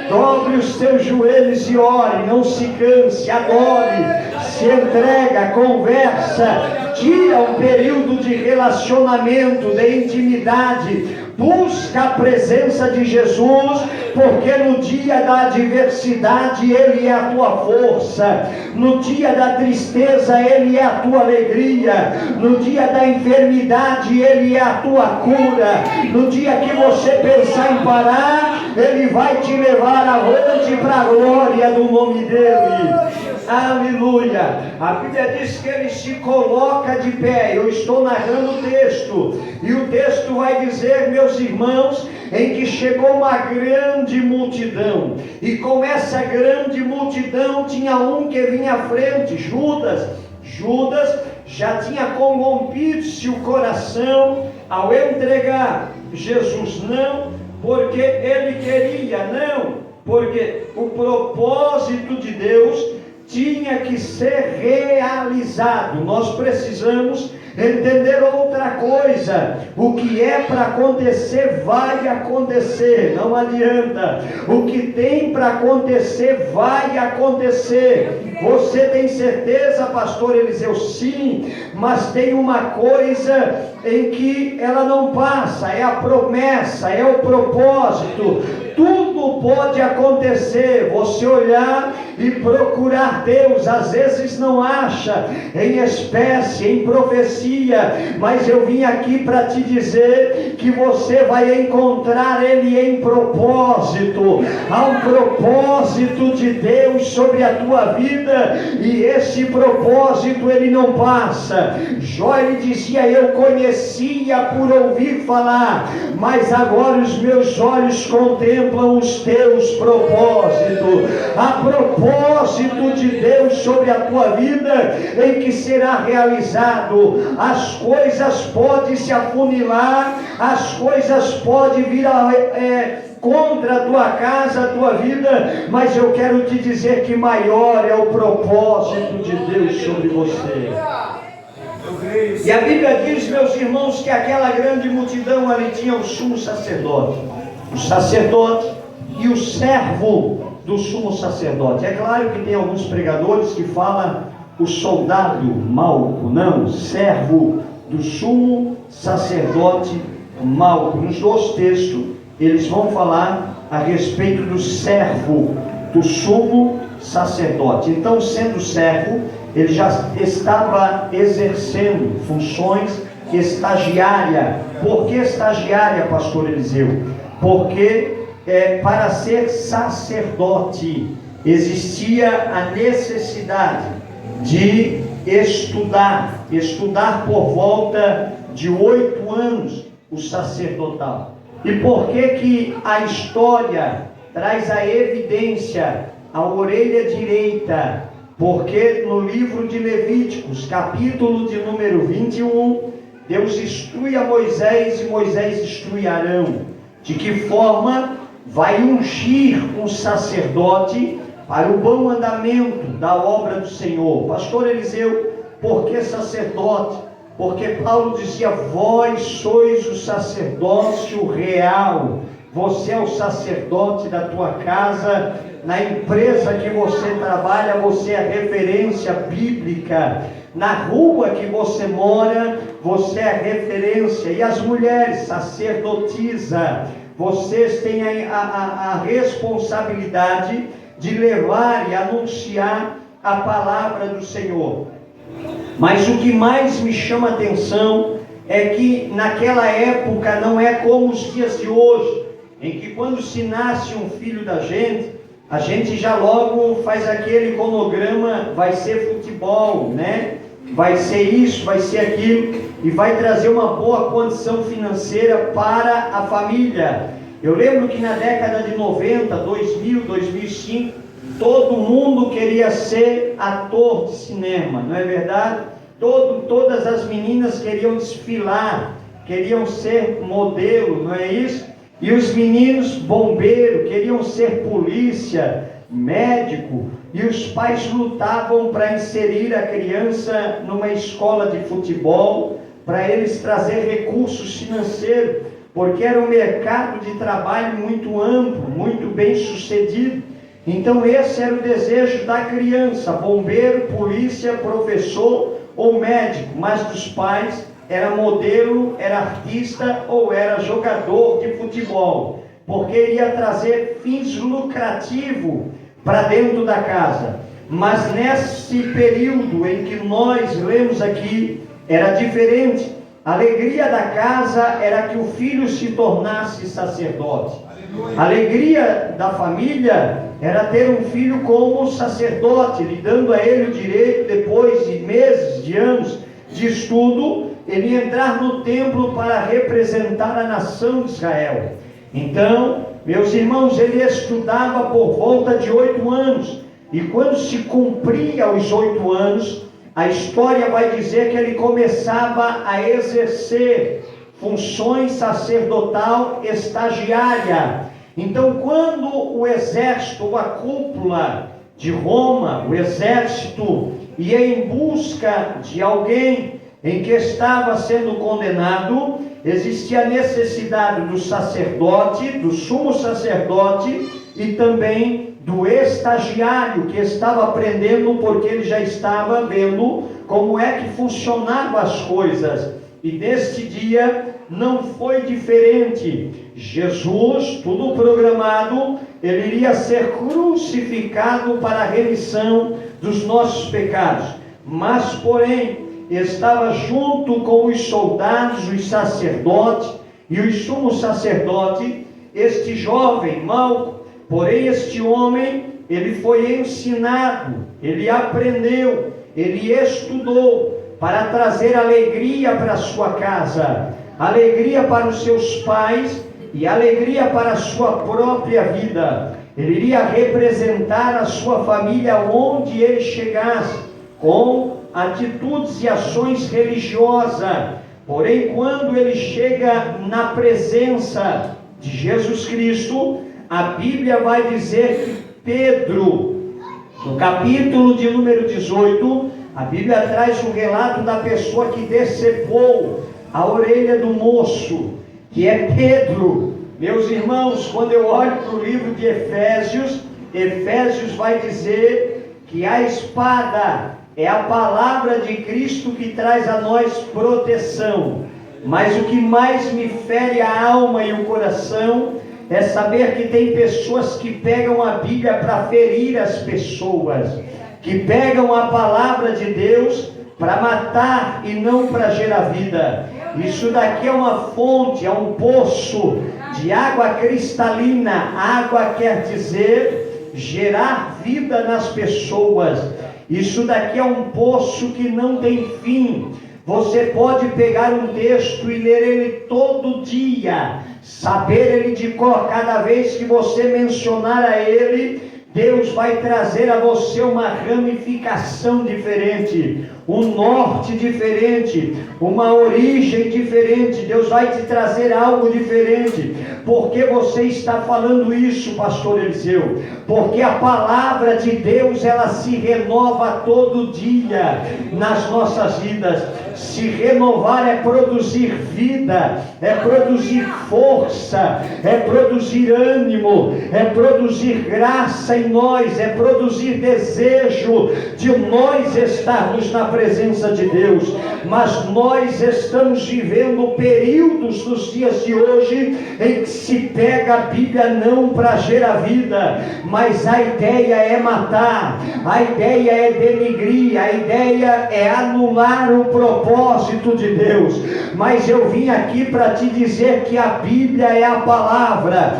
Dobre os seus joelhos e ore, não se canse, adore, se entrega, conversa, tira um período de relacionamento, de intimidade, busca a presença de Jesus, porque no dia da adversidade Ele é a tua força, no dia da tristeza Ele é a tua alegria, no dia da enfermidade Ele é a tua cura, no dia que você pensar em parar, Ele vai te levar avante para a glória do nome dEle. Aleluia! A Bíblia diz que ele se coloca de pé. Eu estou narrando o texto, e o texto vai dizer, meus irmãos, em que chegou uma grande multidão, e com essa grande multidão tinha um que vinha à frente, Judas. Judas já tinha corrompido-se o coração ao entregar Jesus, não porque ele queria, não, porque o propósito de Deus tinha que ser realizado. Nós precisamos entender outra coisa: o que é para acontecer vai acontecer, não adianta. O que tem para acontecer vai acontecer. Você tem certeza, pastor Eliseu? Sim, mas tem uma coisa em que ela não passa, é a promessa, é o propósito. Tudo Tudo pode acontecer, você olhar e procurar Deus, às vezes não acha em espécie, em profecia, mas eu vim aqui para te dizer que você vai encontrar Ele em propósito. Há um propósito de Deus sobre a tua vida, e esse propósito ele não passa. Jó, ele dizia: eu conhecia por ouvir falar, mas agora os meus olhos contemplam os teus propósitos. Há propósito de Deus sobre a tua vida em que será realizado. As coisas podem se afunilar, as coisas podem vir contra a tua casa, a tua vida, mas eu quero te dizer que maior é o propósito de Deus sobre você. E a Bíblia diz, meus irmãos, que aquela grande multidão ali tinha o sumo sacerdote, o sacerdote e o servo do sumo sacerdote. É claro que tem alguns pregadores que falam o soldado Malco, não, servo do sumo sacerdote Malco. Nos dois textos eles vão falar a respeito do servo do sumo sacerdote. Então, sendo servo, ele já estava exercendo funções estagiárias. Por que estagiária, pastor Eliseu? Porque para ser sacerdote existia a necessidade de estudar por volta de 8 anos o sacerdotal. E por que a história traz a evidência, a orelha direita? Porque no livro de Levíticos, capítulo de número 21, Deus instrui a Moisés e Moisés instrui Arão. De que forma vai ungir um sacerdote para o bom andamento da obra do Senhor. Pastor Eliseu, por que sacerdote? Porque Paulo dizia: vós sois o sacerdócio real. Você é o sacerdote da tua casa, na empresa que você trabalha, você é referência bíblica. Na rua que você mora, você é referência. E as mulheres, sacerdotisa, vocês têm a responsabilidade de levar e anunciar a palavra do Senhor. Mas o que mais me chama a atenção é que naquela época não é como os dias de hoje, em que quando se nasce um filho da gente, a gente já logo faz aquele cronograma, vai ser futebol, né? Vai ser isso, vai ser aquilo, e vai trazer uma boa condição financeira para a família. Eu lembro que na década de 90, 2000, 2005, todo mundo queria ser ator de cinema, não é verdade? Todas as meninas queriam desfilar, queriam ser modelo, não é isso? E os meninos bombeiro queriam ser polícia, médico, e os pais lutavam para inserir a criança numa escola de futebol, para eles trazer recursos financeiros, porque era um mercado de trabalho muito amplo, muito bem sucedido. Então esse era o desejo da criança: bombeiro, polícia, professor ou médico. Mas dos pais era modelo, era artista ou era jogador de futebol, porque iria trazer fins lucrativos para dentro da casa. Mas nesse período em que nós lemos aqui, era diferente. A alegria da casa era que o filho se tornasse sacerdote. A alegria da família era ter um filho como sacerdote, lhe dando a ele o direito, depois de meses, de anos de estudo, ele entrar no templo para representar a nação de Israel. Então, meus irmãos, ele estudava por volta de 8 anos, e quando se cumpria os 8 anos, a história vai dizer que ele começava a exercer funções sacerdotal estagiária. Então, quando o exército, a cúpula de Roma, o exército ia em busca de alguém em que estava sendo condenado, existia a necessidade do sacerdote, do sumo sacerdote e também do estagiário que estava aprendendo, porque ele já estava vendo como é que funcionavam as coisas. E neste dia não foi diferente. Jesus, tudo programado, ele iria ser crucificado para a remissão dos nossos pecados. Mas, porém, estava junto com os soldados, os sacerdotes e os sumos sacerdotes, este jovem Malco. Porém, este homem, ele foi ensinado, ele aprendeu, ele estudou para trazer alegria para a sua casa, alegria para os seus pais e alegria para a sua própria vida. Ele iria representar a sua família onde ele chegasse, com atitudes e ações religiosas. Porém, quando ele chega na presença de Jesus Cristo, a Bíblia vai dizer que Pedro, no capítulo de número 18, a Bíblia traz um relato da pessoa que decepou a orelha do moço, que é Pedro. Meus irmãos, quando eu olho para o livro de Efésios, Efésios vai dizer que a espada é a palavra de Cristo que traz a nós proteção. Mas o que mais me fere a alma e o coração é saber que tem pessoas que pegam a Bíblia para ferir as pessoas, que pegam a palavra de Deus para matar e não para gerar vida. Isso daqui é uma fonte, é um poço de água cristalina. Água quer dizer gerar vida nas pessoas. Isso daqui é um poço que não tem fim. Você pode pegar um texto e ler ele todo dia, saber ele de cor. Cada vez que você mencionar a ele, Deus vai trazer a você uma ramificação diferente, um norte diferente, uma origem diferente. Deus vai te trazer algo diferente. Por que você está falando isso, pastor Eliseu? Porque a palavra de Deus, ela se renova todo dia nas nossas vidas. Se renovar é produzir vida, é produzir força, é produzir ânimo, é produzir graça em nós, é produzir desejo de nós estarmos na presença de Deus. Mas nós estamos vivendo períodos nos dias de hoje em que se pega a Bíblia não para gerar vida, mas a ideia é matar, a ideia é denigrir, a ideia é anular o propósito de Deus. Mas eu vim aqui para te dizer que a Bíblia é a palavra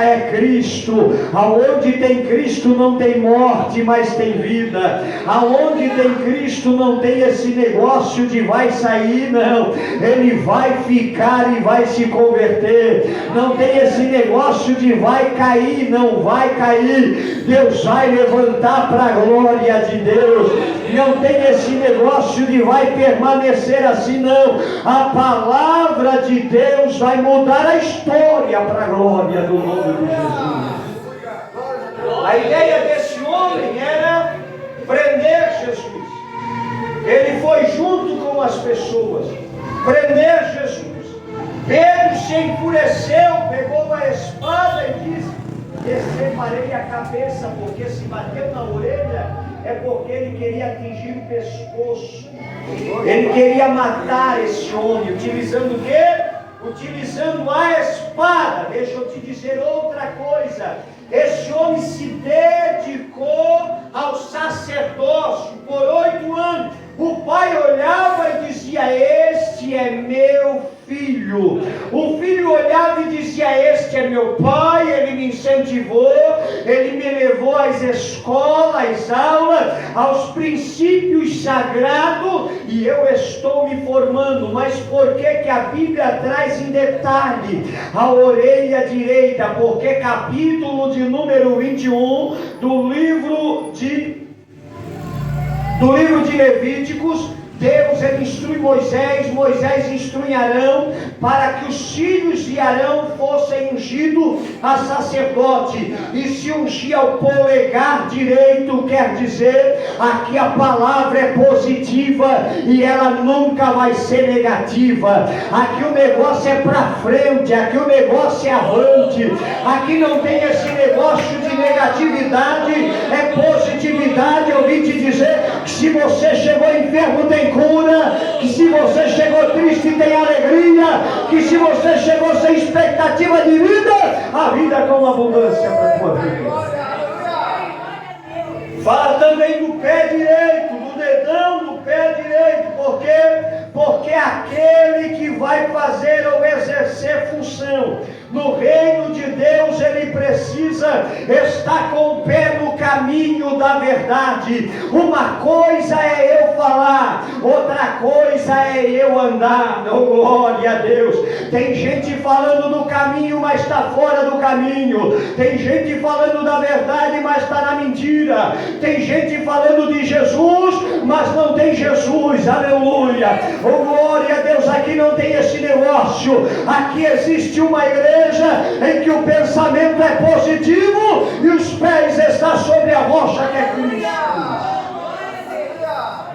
é Cristo. Aonde tem Cristo não tem morte, mas tem vida. Aonde tem Cristo não tem esse negócio de vai sair, não. Ele vai ficar e vai se converter. Não tem esse negócio de vai cair, não vai cair. Deus vai levantar para a glória de Deus. Não tem esse negócio de vai permanecer assim, não. A palavra de Deus vai mudar a história para a glória do nome de Jesus. A ideia desse homem era prender Jesus. Ele foi junto com as pessoas prender Jesus. Pedro se enfureceu, pegou a espada e disse: deceparei a cabeça, porque se bateu na orelha é porque ele queria atingir o pescoço. Ele queria matar esse homem, utilizando o quê? Utilizando a espada. Deixa eu te dizer outra coisa. Esse homem se dedicou ao sacerdócio por 8 anos. O pai olhava e dizia: este é meu filho. O filho olhava e dizia: este é meu pai. Ele me incentivou, ele me levou às escolas, às aulas, aos princípios sagrados, e eu estou me formando. Mas por que a Bíblia traz em detalhe a orelha direita? Porque capítulo de número 21 do livro de Levíticos, Deus ele instrui Moisés instrui Arão, para que os filhos de Arão fossem ungidos a sacerdote. E se ungir ao polegar direito, quer dizer, aqui a palavra é positiva e ela nunca vai ser negativa. Aqui o negócio é para frente, aqui o negócio é avante. Aqui não tem esse negócio de negatividade, é positividade. Eu vim vim te dizer que se você chegou enfermo tem cura, que se você chegou triste tem alegria, que se você chegou sem expectativa de vida, a vida é com abundância para a tua vida. Fala também do pé direito, do dedão do pé direito, porque aquele que vai fazer ou exercer função no reino de Deus, ele precisa estar com o pé no caminho da verdade. Uma coisa é eu falar, outra coisa é eu andar. Oh, glória a Deus. Tem gente falando do caminho, mas está fora do caminho. Tem gente falando da verdade, mas está na mentira. Tem gente falando de Jesus, mas não tem Jesus. Aleluia. Oh, glória a Deus. Aqui não tem esse negócio. Aqui existe uma igreja em que o pensamento é positivo e os pés estão sobre a rocha que é Cristo.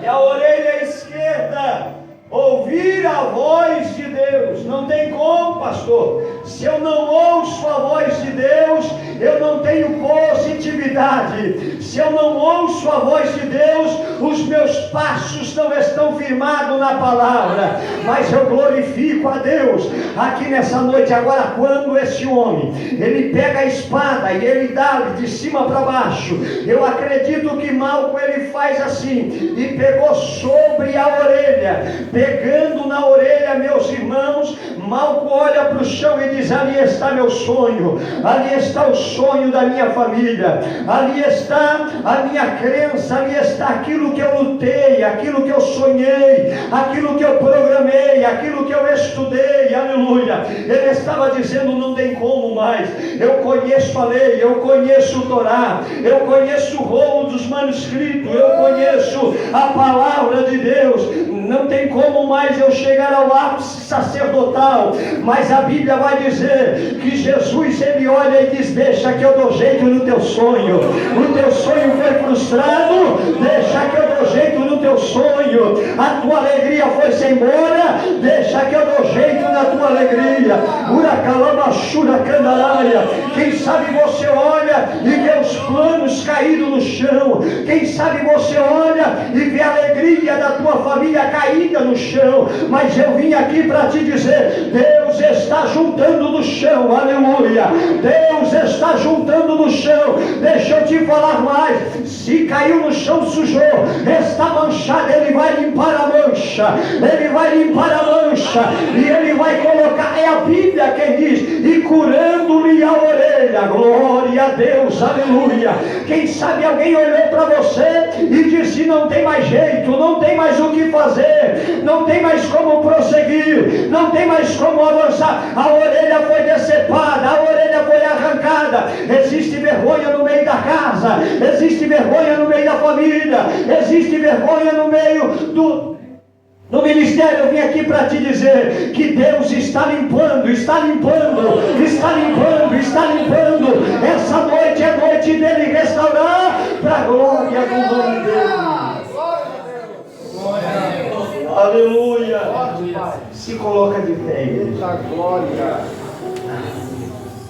E a orelha esquerda ouvir a voz de Deus. Não tem como, pastor. Se eu não ouço a voz de Deus, eu não tenho positividade. Se eu não ouço a voz de Deus, os meus passos não estão firmados na palavra. Mas eu glorifico a Deus aqui nessa noite. Agora, quando esse homem, ele pega a espada e ele dá de cima para baixo, eu acredito que Malco ele faz assim, e pegou sobre a orelha. Pegando na orelha, meus irmãos, Malco olha para o chão e diz: ali está meu sonho, ali está o sonho da minha família, ali está a minha crença, ali está aquilo que eu lutei, aquilo que eu sonhei, aquilo que eu programei, aquilo que eu estudei. Aleluia. Ele estava dizendo: não tem como mais, eu conheço a lei, eu conheço o Torá, eu conheço o rolo dos manuscritos, eu conheço a palavra de Deus. Não tem como mais eu chegar ao ápice sacerdotal. Mas a Bíblia vai dizer que Jesus, ele olha e diz: deixa que eu dou jeito no teu sonho. O teu sonho foi frustrado, deixa que eu dou jeito no teu sonho. A tua alegria foi-se embora, deixa que eu dou jeito na tua alegria. Uracalabachura candaraia. Quem sabe você olha e vê os planos caídos no chão. Quem sabe você olha e vê a alegria da tua família caída no chão. Mas eu vim aqui para te dizer: Deus está juntando no chão. Aleluia. Deus está juntando no chão. Deixa eu te falar mais. Se caiu no chão, sujou, está manchado, ele vai limpar a mancha. Ele vai limpar a mancha e ele vai colocar, é a Bíblia quem diz, e curando-lhe a orelha. Glória a Deus. Aleluia. Quem sabe alguém olhou para você e disse: não tem mais jeito, não tem mais o que fazer, não tem mais como prosseguir, não tem mais como avançar. A orelha foi decepada, a orelha foi arrancada. Existe vergonha no meio da casa, existe vergonha no meio da família, existe vergonha no meio do ministério. Eu vim aqui para te dizer que Deus está limpando, está limpando, está limpando, está limpando. Essa noite é noite dele restaurar para a glória do nome dele. Aleluia. Se coloca de pé, igreja.
Glória.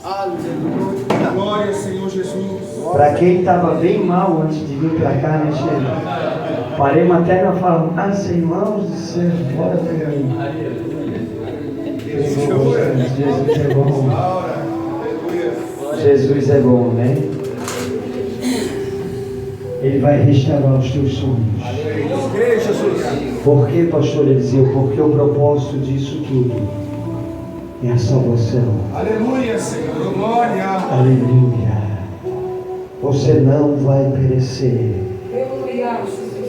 Aleluia. Glória, Senhor Jesus.
Para quem estava bem mal antes de vir para cá, né, Sheila? Paremos até na farmácia, irmãos do céu. Bora pegar aí. Jesus é bom. Jesus é bom, né? Ele vai restaurar os teus sonhos. Por que, pastor Eliseu? Porque o propósito disso tudo é a salvação.
Aleluia, Senhor. Glória.
Aleluia. Você não vai perecer.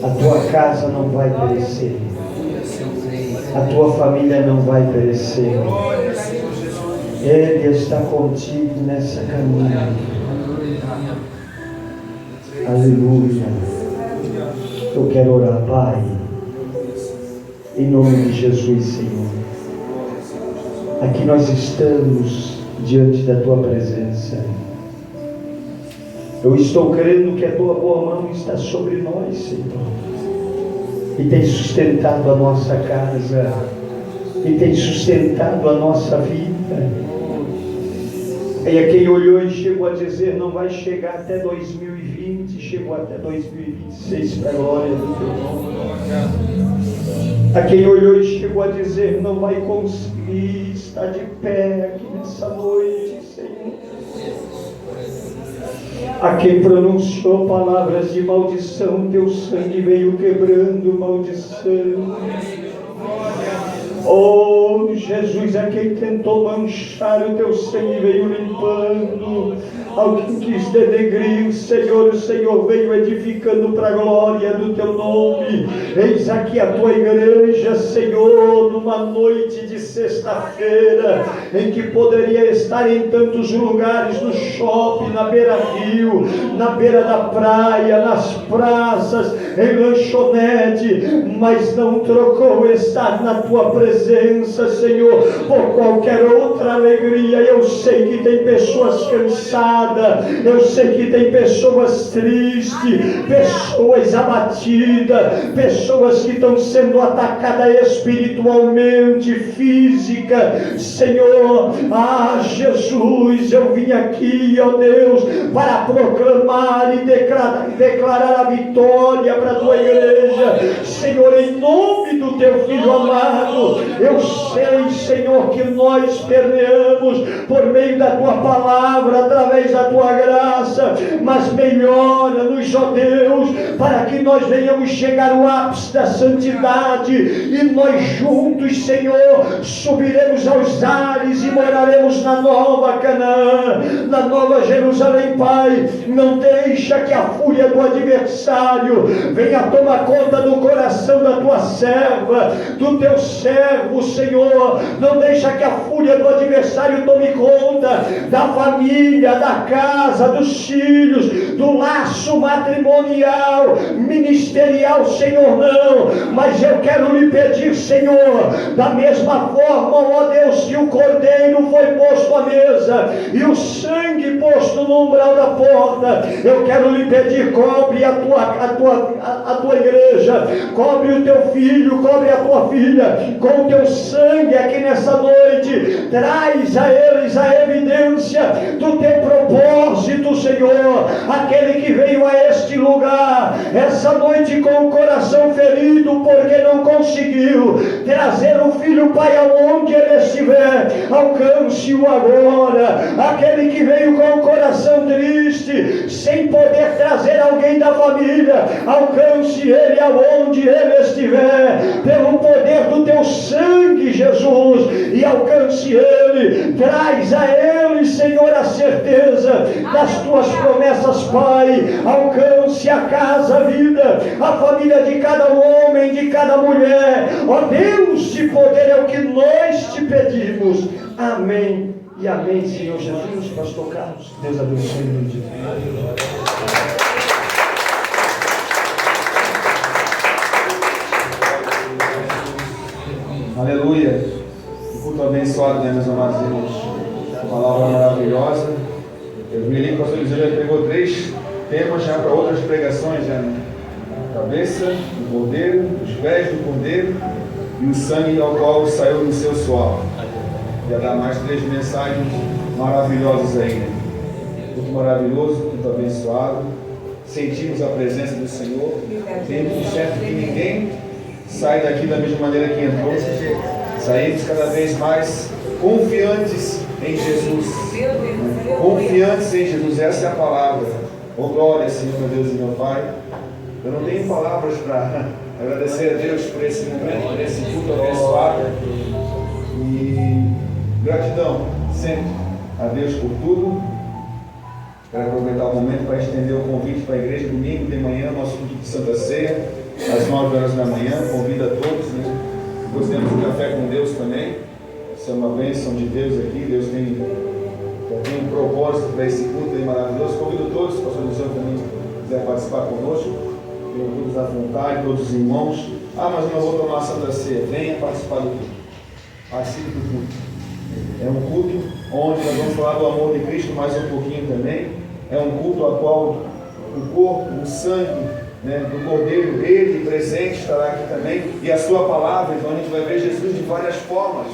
A tua casa não vai perecer. A tua família não vai perecer. Ele está contigo nessa caminhada. Aleluia. Eu quero orar, Pai, em nome de Jesus, Senhor. Aqui nós estamos diante da Tua presença. Eu estou crendo que a Tua boa mão está sobre nós, Senhor, e tem sustentado a nossa casa, e tem sustentado a nossa vida. E a quem olhou e chegou a dizer: não vai chegar até 2020, chegou até 2026 para a glória do teu nome. A quem olhou e chegou a dizer, não vai conseguir estar de pé aqui nessa noite, Senhor. A quem pronunciou palavras de maldição, teu sangue veio quebrando maldição. Oh, Jesus, a quem tentou manchar, o teu sangue veio limpando. Alguém quis denegrir, Senhor, o Senhor veio edificando para a glória do teu nome. Eis aqui a tua igreja, Senhor, numa noite de sexta-feira, em que poderia estar em tantos lugares, no shopping, na beira-rio, na beira da praia, nas praças, em lanchonete, mas não trocou estar na tua presença, Senhor, por qualquer outra alegria. Eu sei que tem pessoas cansadas, eu sei que tem pessoas tristes, pessoas abatidas, pessoas que estão sendo atacadas espiritualmente, física, Senhor. Ah, Jesus, eu vim aqui, ó Deus, para proclamar e declarar a vitória para a tua igreja, Senhor, em nome do teu Filho amado. Eu sei, Senhor, que nós permeamos por meio da tua palavra, através da tua graça, mas melhora-nos, ó Deus, para que nós venhamos chegar ao ápice da santidade, e nós juntos, Senhor, subiremos aos ares e moraremos na nova Canaã, na nova Jerusalém. Pai, não deixa que a fúria do adversário venha tomar conta do coração da tua serva, do teu servo, Senhor. Não deixa que a fúria do adversário tome conta da família, da casa, dos filhos, do laço matrimonial, ministerial, Senhor, não. Mas eu quero lhe pedir, Senhor, da mesma forma, ó Deus, que o cordeiro foi posto à mesa e o sangue posto no umbral da porta, eu quero lhe pedir, cobre a tua igreja, cobre o teu filho, cobre a tua filha com o teu sangue aqui nessa noite. Traz a eles a evidência do teu propósito, Senhor. Aquele que veio a este lugar essa noite com o coração ferido porque não conseguiu trazer o filho, Pai, aonde ele estiver, alcance-o agora. Aquele que veio com o coração triste, sem poder trazer alguém da família, alcance ele aonde ele estiver, pelo poder do teu sangue, Jesus, e alcance ele. Traz a ele, Senhor, a certeza das tuas promessas, Pai. Alcance a casa, a vida, a família de cada homem, de cada mulher. Ó Deus de poder, é o que nós te pedimos. Amém e amém, Senhor Jesus. Pastor Carlos, Deus abençoe o dia.
Aleluia. Que culto abençoado, né, meus amados irmãos? Uma palavra maravilhosa. Eu vi ali que o pastor Eliseu já pegou 3 temas já para outras pregações, já, né? A cabeça do cordeiro, os pés do cordeiro e o sangue ao qual saiu no seu suor. Já dá mais 3 mensagens maravilhosas aí, né? Culto maravilhoso, culto abençoado. Sentimos a presença do Senhor. Temos certo que ninguém sai daqui da mesma maneira que entrou. Saímos cada vez mais confiantes em Jesus. Confiantes em Jesus, essa é a palavra. Oh, glória, Senhor, meu Deus e meu Pai. Eu não tenho palavras para agradecer a Deus por esse momento, por esse culto abençoado. E gratidão sempre a Deus por tudo. Quero aproveitar o momento para estender o convite para a igreja domingo de manhã, nosso culto de Santa Ceia, às 9 horas da manhã. Convido a todos, né? Depois temos um café com Deus também. Isso é uma bênção de Deus aqui. Deus tem um propósito para esse culto aí maravilhoso. Convido todos, se o pastor Luciano também quiser participar conosco. Tenham todos à vontade, todos os irmãos. Ah, mas eu não vou tomar a Santa Ceia. Venha participar do culto. Participe do culto. É um culto onde nós vamos falar do amor de Cristo mais um pouquinho também. É um culto a qual o corpo, o sangue, né, do Cordeiro, ele presente estará aqui também, e a sua palavra. Então a gente vai ver Jesus de várias formas.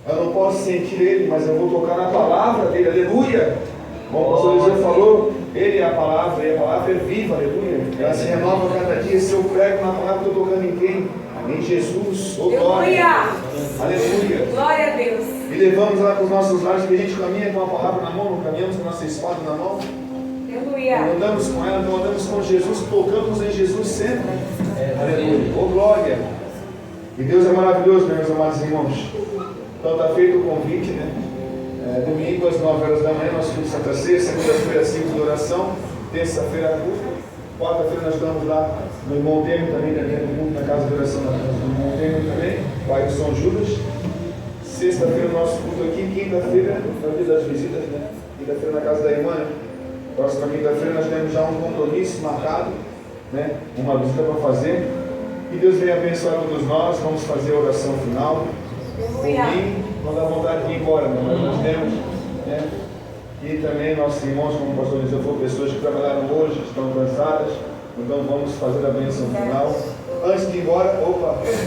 Eu não posso sentir ele, mas eu vou tocar na palavra dele. Aleluia! Como o pastor Eliseu falou, Ele é a palavra, e a palavra é viva, aleluia. Ela se renova cada dia. Se eu prego na palavra, estou tocando em quem? Em Jesus. Oh, glória. Aleluia.
Glória a Deus.
E levamos lá para os nossos lares, que a gente caminha com a palavra na mão, não caminhamos com a nossa espada na mão.
Aleluia.
Não andamos com ela, não andamos com Jesus, tocamos em Jesus sempre. Aleluia. Oh, glória. E Deus é maravilhoso, meus amados irmãos. Então está feito o convite, né? Domingo às 9 horas da manhã, nosso culto de Santa Ceia, segunda-feira, 5 de oração, terça-feira, culto, quarta-feira nós estamos lá no irmão Temer também, dentro do culto, na casa de oração do irmão Temer também, pai do São Judas. Sexta-feira, nosso culto aqui, quinta-feira, no dia das visitas, né? Quinta-feira na casa da irmã, né? Próxima quinta-feira nós temos já um compromisso marcado, né? Uma visita para fazer. Que Deus venha abençoar todos nós, vamos fazer a oração final. Por mim, não dá vontade de ir embora, né? Mas nós temos, né? E também nossos irmãos, como o pastor disse, foram pessoas que trabalharam hoje, estão cansadas, então vamos fazer a bênção final. Antes de ir embora,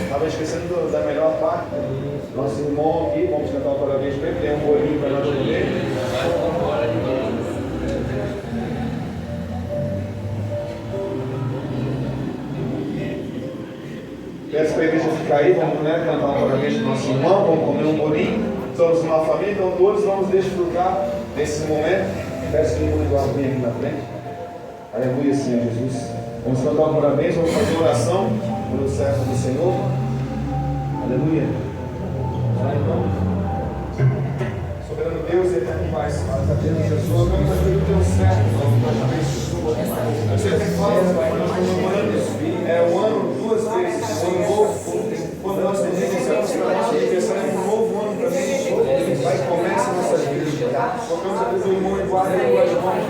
estava esquecendo da melhor parte, né? Nosso irmão aqui, vamos cantar um parabéns para ele, tem um bolinho para nós comer. Peço para a igreja ficar aí, vamos, né, cantar um parabéns para o nosso irmão, vamos comer um bolinho. Somos uma família, então todos vamos desfrutar desse momento. Peço que o irmão Eduardo venha aqui na frente. Aleluia, Senhor Jesus. Vamos cantar um parabéns, vamos fazer oração pelo servo do Senhor. Aleluia. Então, soberano Deus, eterno Pai, apenas Jesus, vamos aqui do teu servo, nós abençoa. Você tem falado, Pai, nós comemoramos o ano duas vezes, o ano novo, quando nós iniciamos aniversário, um novo ano para mim, Pai, começa nossas vidas. Colocamos a Deus do irmão e guarda as mãos,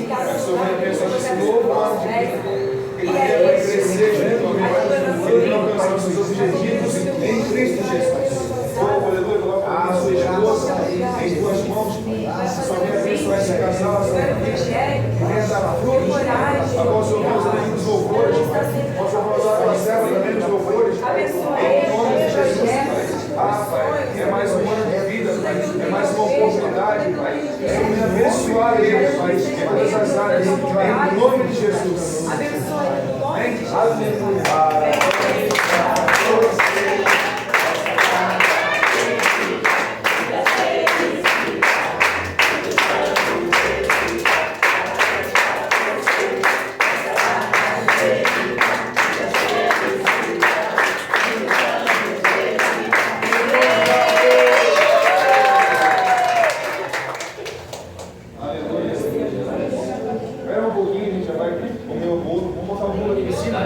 para que o Senhor venha pensar nesse novo ano de vida. Ele vai crescer junto ao meu, ele vai alcançar os seus objetivos em Cristo Jesus. Aleluia, coloca a sua esposa em tuas mãos. Só venha abençoar esse casal, essa família, que venha dar frutos. Agora o Senhor Deus também nos louvores, Pai. Possa usar a serva também nos louvores, Pai. Em nome de Jesus, Pai. Pai, é mais um ano de vida, Pai. É mais uma oportunidade, Pai. Senhor, venha abençoar eles, Pai, em todas as áreas. Em nome de Jesus.
Abençoe.
Aleluia. Espera um pouquinho, a gente já vai comer o bolo. Vamos botar o bolo aqui em cima.